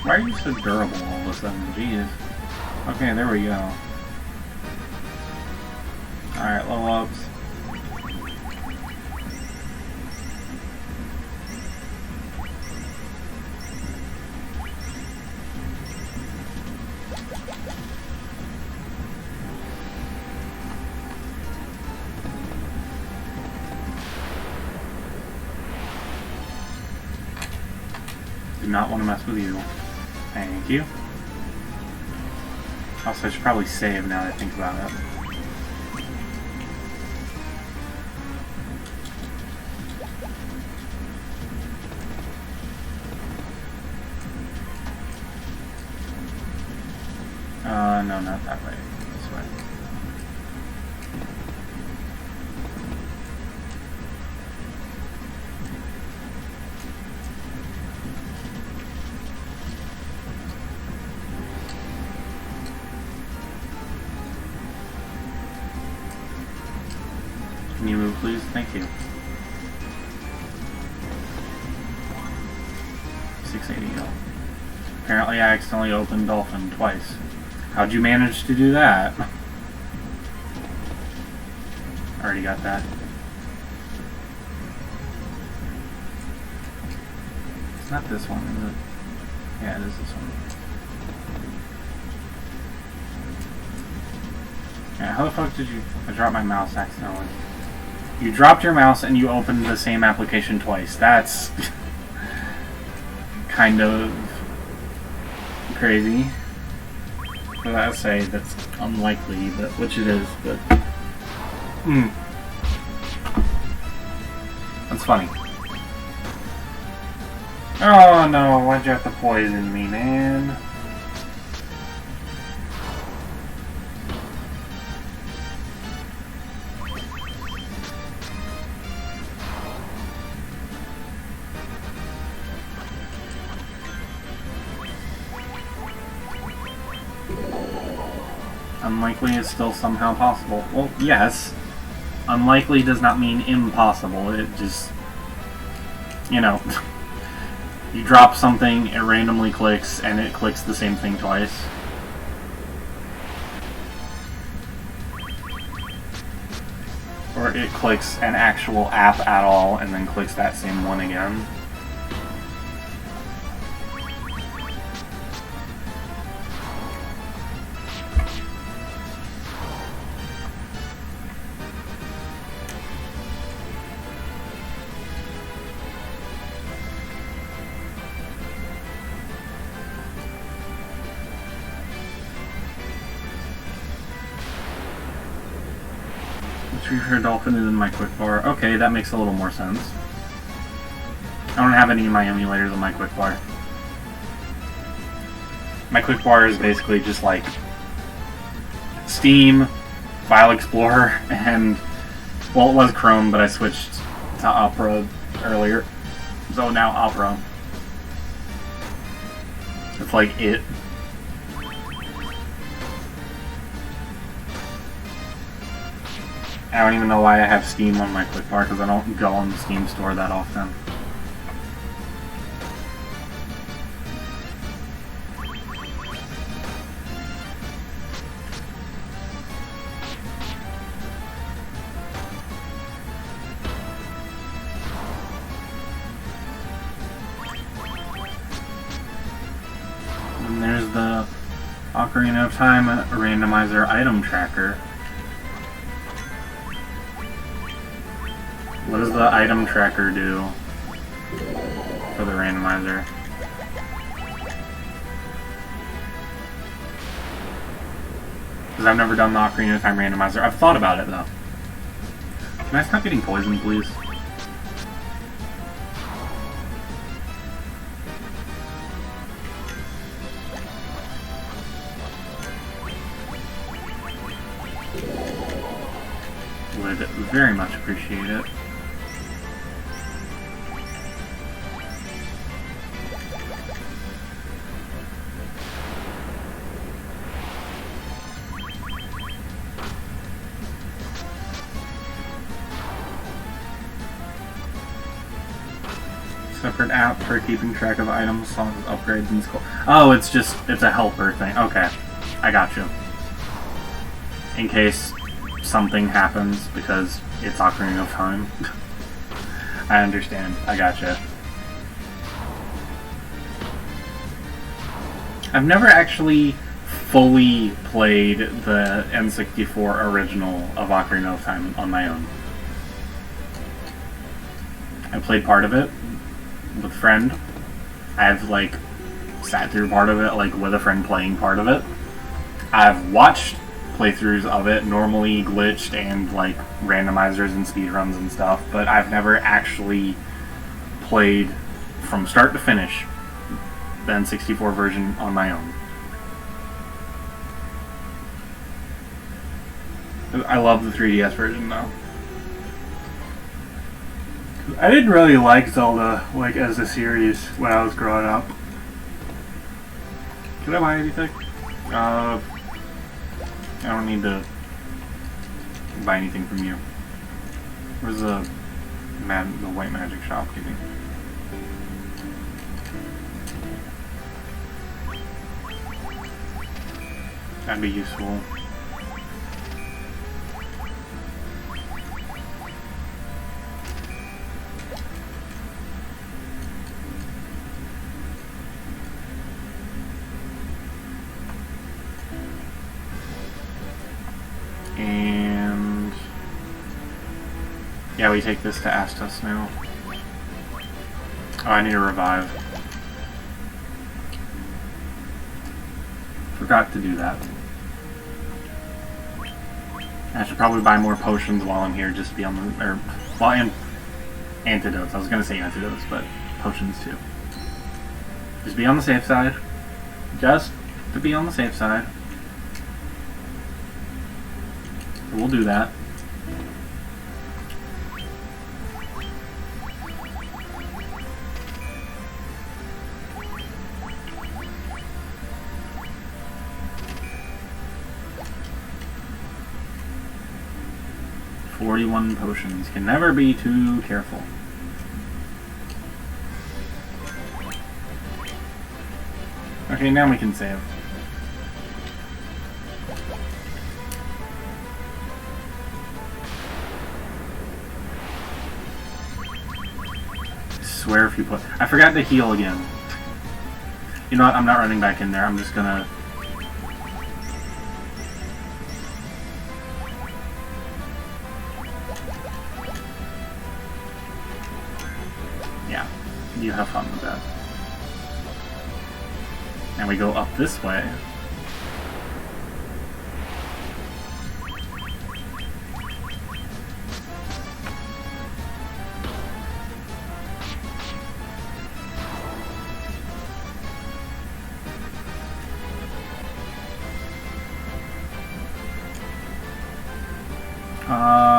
Speaker 1: Why are you so durable all of a sudden? Jeez. Okay, there we go. Alright, level ups. Do not want to mess with you. Thank you. Also, I should probably save now that I think about it. No, not that way. This way. Can you move, please? Thank you. 680 health. Apparently I accidentally opened Dolphin twice. How'd you manage to do that? Already got that. It's not this one, is it? Yeah, it is this one. Yeah, how the fuck did you... I dropped my mouse accidentally. You dropped your mouse and you opened the same application twice. That's... kind of... crazy. Well, I would say that's unlikely, but which it is, but... That's funny. Oh no, why'd you have to poison me, man? Unlikely is still somehow possible. Well, yes. Unlikely does not mean impossible. It just... you know... you drop something, it randomly clicks, and it clicks the same thing twice. Or it clicks an actual app at all, and then clicks that same one again. Retrieve Dolphin is in my quick bar. Okay, that makes a little more sense. I don't have any of my emulators on my quick bar. My quick bar is basically just like Steam, File Explorer, and well, it was Chrome, but I switched to Opera earlier. So now Opera. It's like it. I don't even know why I have Steam on my quick bar, because I don't go on the Steam store that often. And there's the Ocarina of Time randomizer item tracker. What does the item tracker do for the randomizer? Because I've never done the Ocarina of Time randomizer. I've thought about it, though. Can I stop getting poisoned, please? Would very much appreciate it. Separate app for keeping track of items, songs, upgrades, and school. Oh, it's a helper thing. Okay, I got you. In case something happens because it's Ocarina of Time. I understand. I gotcha. I've never actually fully played the N64 original of Ocarina of Time on my own. I played part of it with a friend. I've like sat through part of it like with a friend playing part of it. I've watched playthroughs of it, normally glitched and like randomizers and speedruns and stuff, but I've never actually played from start to finish the N64 version on my own. I love the 3DS version though. I didn't really like Zelda like as a series when I was growing up. Can I buy anything? I don't need to buy anything from you. Where's the white magic shop, do you think? That'd be useful. And yeah, we take this to Astos now. Oh, I need to revive. Forgot to do that. I should probably buy more potions while I'm here, just to be on the, or, well, and antidotes. I was gonna say antidotes, but potions too. Just be on the safe side. Just to be on the safe side. So we'll do that. "41 potions. Can never be too careful." Okay, now we can save. I swear if you put... I forgot to heal again. You know what? I'm not running back in there. I'm just gonna... Yeah. You have fun with that. And we go up this way.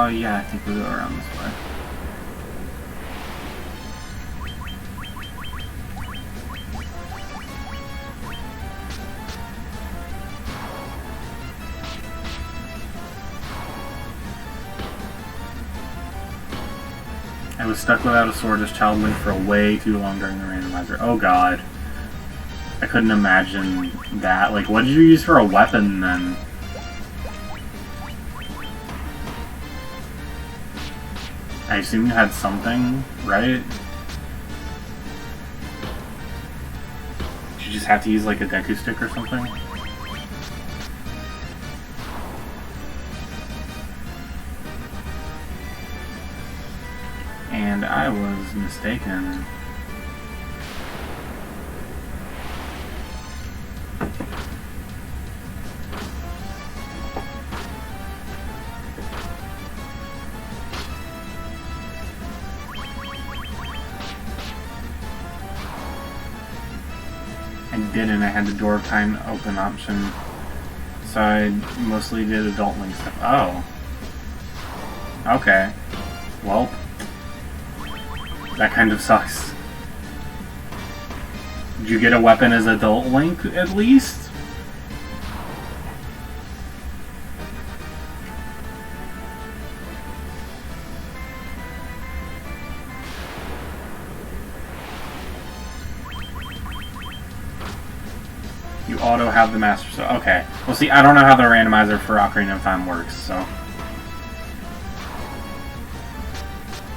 Speaker 1: Yeah, I think we go around this way. I was stuck without a sword as Child Link for way too long during the randomizer. Oh god. I couldn't imagine that. Like, what did you use for a weapon then? I assume you had something, right? Did you just have to use like a Deku stick or something? And I was mistaken. And I had the Door of Time open option, so I mostly did Adult Link stuff. Oh. Okay. Well, that kind of sucks. Did you get a weapon as Adult Link, at least? You auto have the Master Sword. Okay. Well, see, I don't know how the randomizer for Ocarina of Time works, so...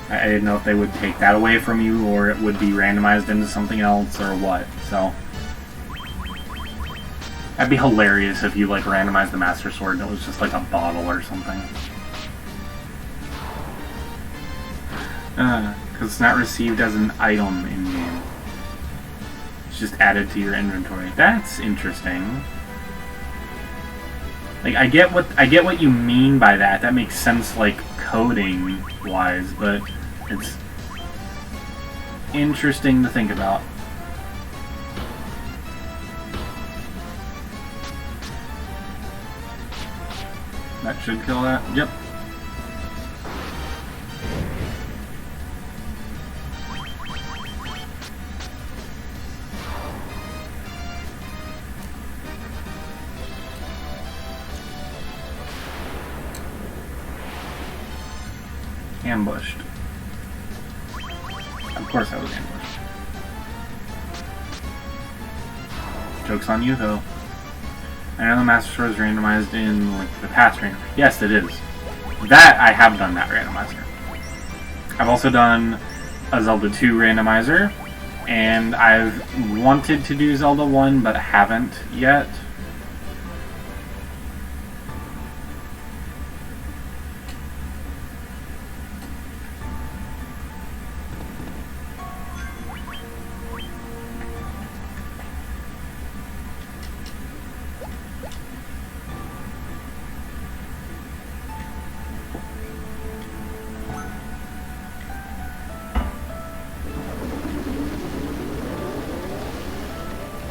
Speaker 1: I didn't know if they would take that away from you, or it would be randomized into something else, or what, so... That'd be hilarious if you, like, randomized the Master Sword and it was just, like, a bottle or something. Because it's not received as an item in-game. It's just added to your inventory. That's interesting. Like, I get what you mean by that. That makes sense, like, coding-wise, but it's interesting to think about. That should kill that. Yep. Ambushed. Of course I was ambushed. Joke's on you, though. I know the Master Sword is randomized in Link to the Past. Yes, it is. That, I have done that randomizer. I've also done a Zelda 2 randomizer, and I've wanted to do Zelda 1, but haven't yet.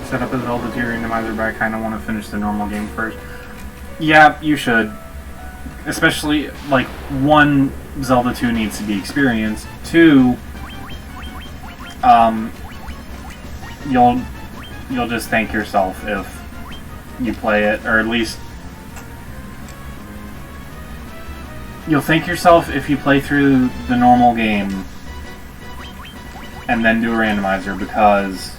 Speaker 1: Set up a Zelda 2 randomizer, but I kind of want to finish the normal game first. Yeah, you should. Especially, like, 1, Zelda 2 needs to be experienced. 2, you'll just thank yourself if you play it, or at least you'll thank yourself if you play through the normal game and then do a randomizer, because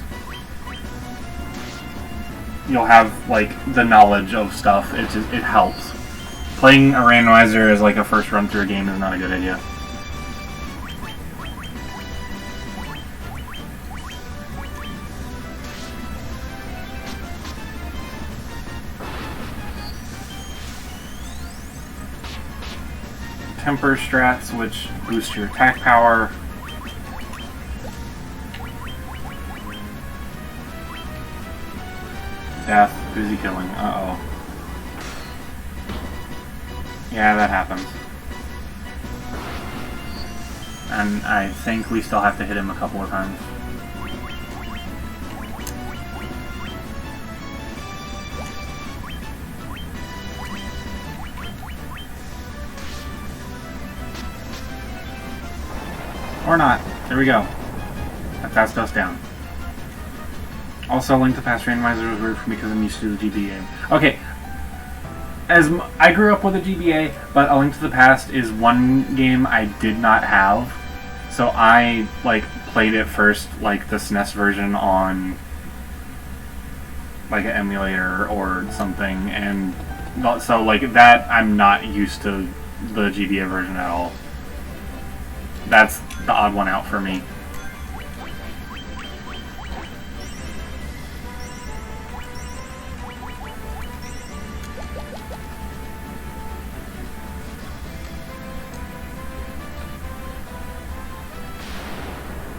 Speaker 1: you'll have, like, the knowledge of stuff. It helps. Playing a randomizer as, like, a first run through a game is not a good idea. Temper strats, which boost your attack power. Death, busy killing. Uh-oh. Yeah, that happens. And I think we still have to hit him a couple of times. Or not. There we go. That passed us down. Also, Link to the Past randomizer was weird for me because I'm used to the GBA. Okay, I grew up with a GBA, but A Link to the Past is one game I did not have, so I, like, played it first, like, the SNES version on, like, an emulator or something, and so, like, that, I'm not used to the GBA version at all. That's the odd one out for me.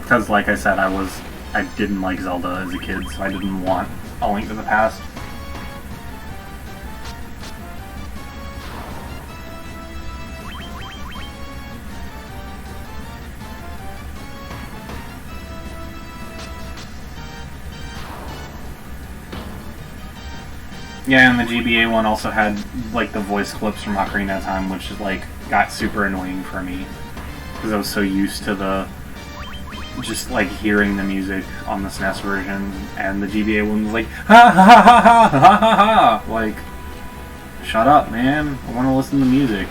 Speaker 1: Because, like I said, I didn't like Zelda as a kid, so I didn't want A Link to the Past. Yeah, and the GBA one also had, like, the voice clips from Ocarina of Time, which, like, got super annoying for me. Because I was so used to the just, like, hearing the music on the SNES version, and the GBA one was like, ha ha ha ha ha ha ha ha! Like, shut up, man. I want to listen to music.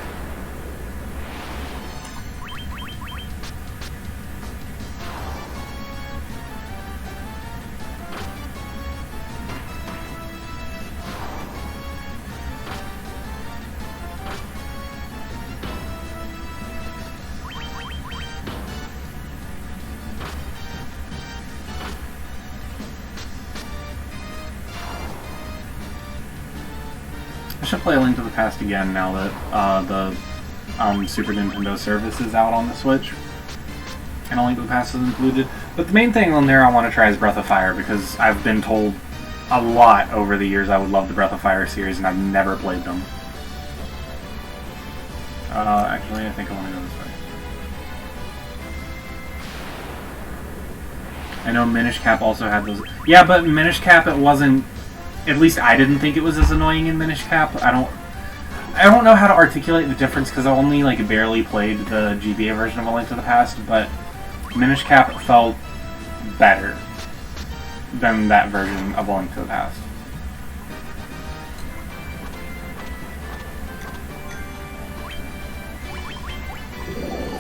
Speaker 1: I should play A Link to the Past again now that the Super Nintendo service is out on the Switch, and A Link to the Past is included. But the main thing on there I want to try is Breath of Fire, because I've been told a lot over the years I would love the Breath of Fire series, and I've never played them. Actually, I think I want to go this way. I know Minish Cap also had those. Yeah, but Minish Cap, it wasn't. At least I didn't think it was as annoying in Minish Cap. I don't know how to articulate the difference because I only, like, barely played the GBA version of A Link to the Past, but Minish Cap felt better than that version of A Link to the Past.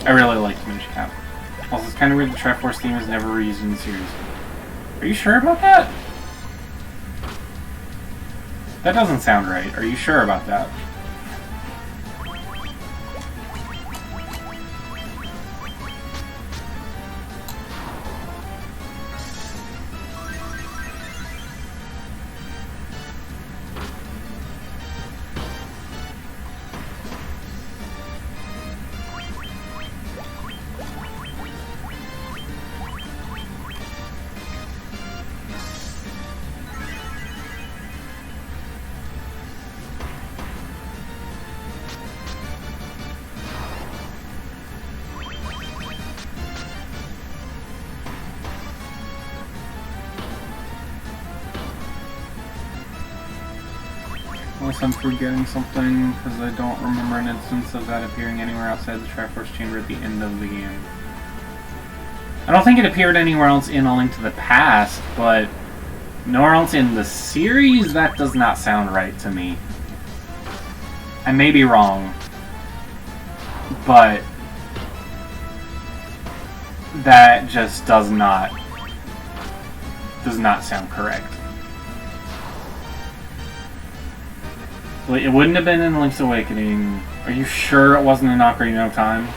Speaker 1: I really liked Minish Cap. Also, it's kind of weird the Triforce theme is never reused in the series. Are you sure about that? That doesn't sound right. Are you sure about that? Unless I'm forgetting something, because I don't remember an instance of that appearing anywhere outside the Triforce Chamber at the end of the game. I don't think it appeared anywhere else in A Link to the Past, but nowhere else in the series? That does not sound right to me. I may be wrong, but that just does not sound correct. It wouldn't have been in Link's Awakening. Are you sure it wasn't in Ocarina of Time?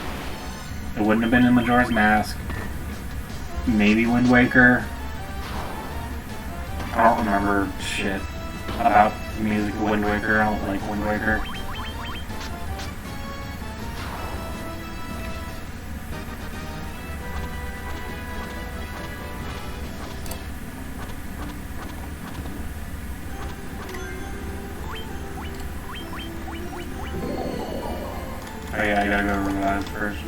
Speaker 1: It wouldn't have been in Majora's Mask. Maybe Wind Waker. I don't remember shit about the music of Wind Waker. I don't like Wind Waker. Oh yeah, I gotta go revive first.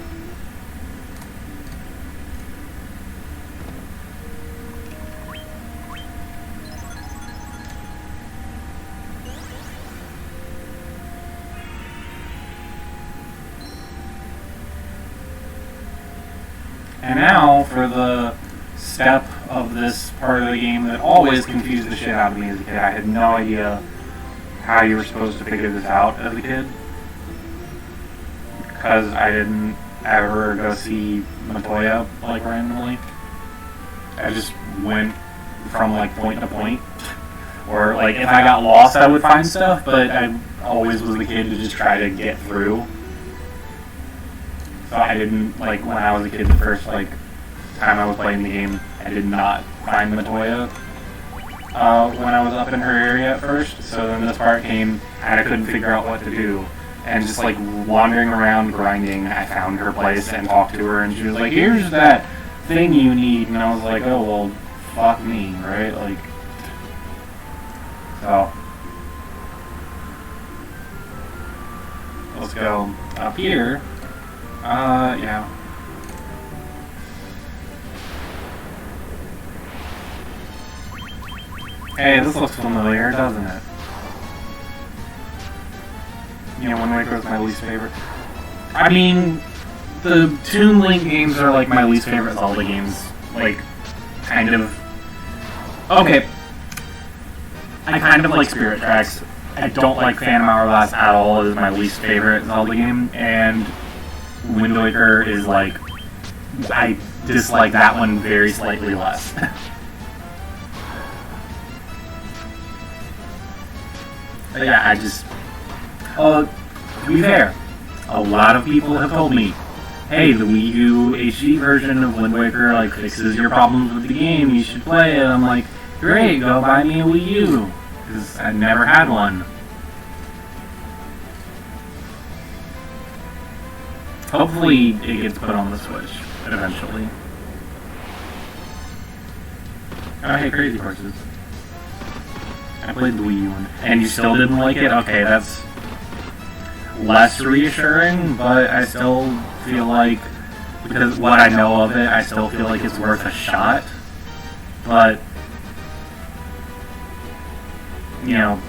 Speaker 1: And now for the step of this part of the game that always confused the shit out of me as a kid. I had no idea how you were supposed to figure this out as a kid. Because I didn't ever go see Matoya, like, randomly. I just went from, like, point to point. Or, like, if I got lost, I would find stuff, but I always was the kid to just try to get through. So I didn't, like, when I was a kid, the first, like, time I was playing the game, I did not find Matoya when I was up in her area at first. So then this part came, and I couldn't figure out what to do. And just, like, wandering around grinding, I found her place and talked to her, and she was like, here's that thing you need. And I was like, oh, well, fuck me, right? Like, so. Let's go up here. Yeah. Hey, this looks familiar, doesn't it? You know, Wind Waker was my least favorite. I mean, the Toon Link games are like my least favorite Zelda games. Like, kind of. Okay. I kind of like Spirit Tracks. I don't like Phantom Hourglass at all. It is my least favorite Zelda game. And Wind Waker is like, I dislike that one very slightly less. But yeah, I just... to be fair, a lot of people have told me, hey, the Wii U HD version of Wind Waker, like, fixes your problems with the game, you should play it. I'm like, great, go buy me a Wii U, because I never had one. Hopefully it gets put on the Switch, eventually. I hate Crazy Horses. I played the Wii U one. And you still didn't like it? Okay, that's less reassuring, but I still feel like, because what I know of it, I still feel like it's worth a shot. But, you know,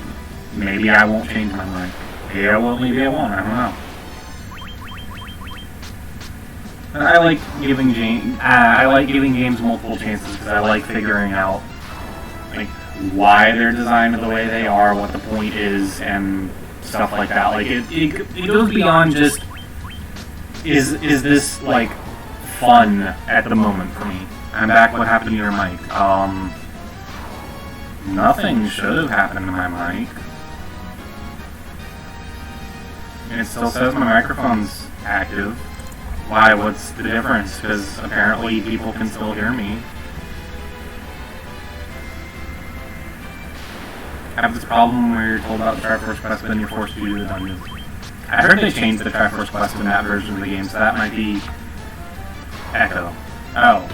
Speaker 1: maybe I won't change my mind. Maybe I will, maybe I won't, I don't know. I like giving games multiple chances because I like figuring out, like, why they're designed the way they are, what the point is, and stuff like that. Like, it goes beyond just, is this, like, fun at the moment for me? I'm back, what happened to your mic? Nothing should have happened to my mic. It still says my microphone's active. Why? What's the difference? Because apparently people can still hear me. I have this problem where you're told about the Triforce Quest, but then you're forced to do the dungeons. I heard they changed the Triforce Quest in that version of the game, so that might be Echo. Oh.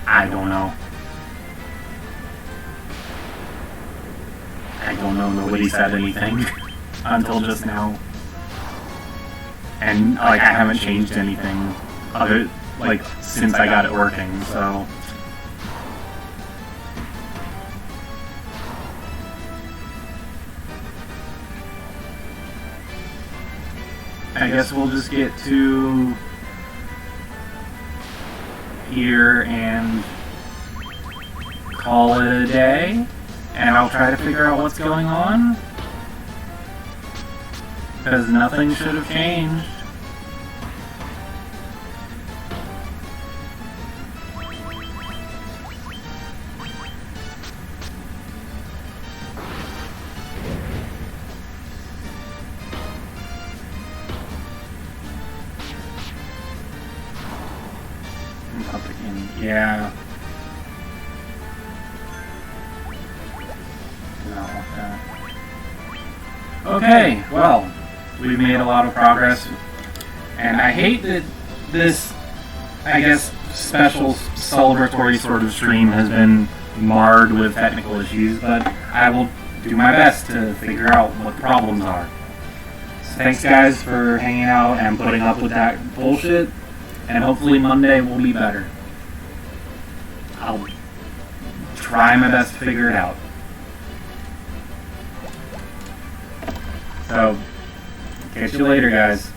Speaker 1: I don't know. I don't know, nobody said anything until just now. And, like, I haven't changed anything other, like, since I got it working, so... I guess we'll just get to here and call it a day, and I'll try to figure out what's going on, because nothing should have changed. Yeah. Not like that. Okay, well, we've made a lot of progress, and I hate that this, I guess, special celebratory sort of stream has been marred with technical issues, but I will do my best to figure out what the problems are. So thanks guys for hanging out and putting up with that bullshit, and hopefully Monday will be better. I'll try my best to figure it out. So, catch you later, guys.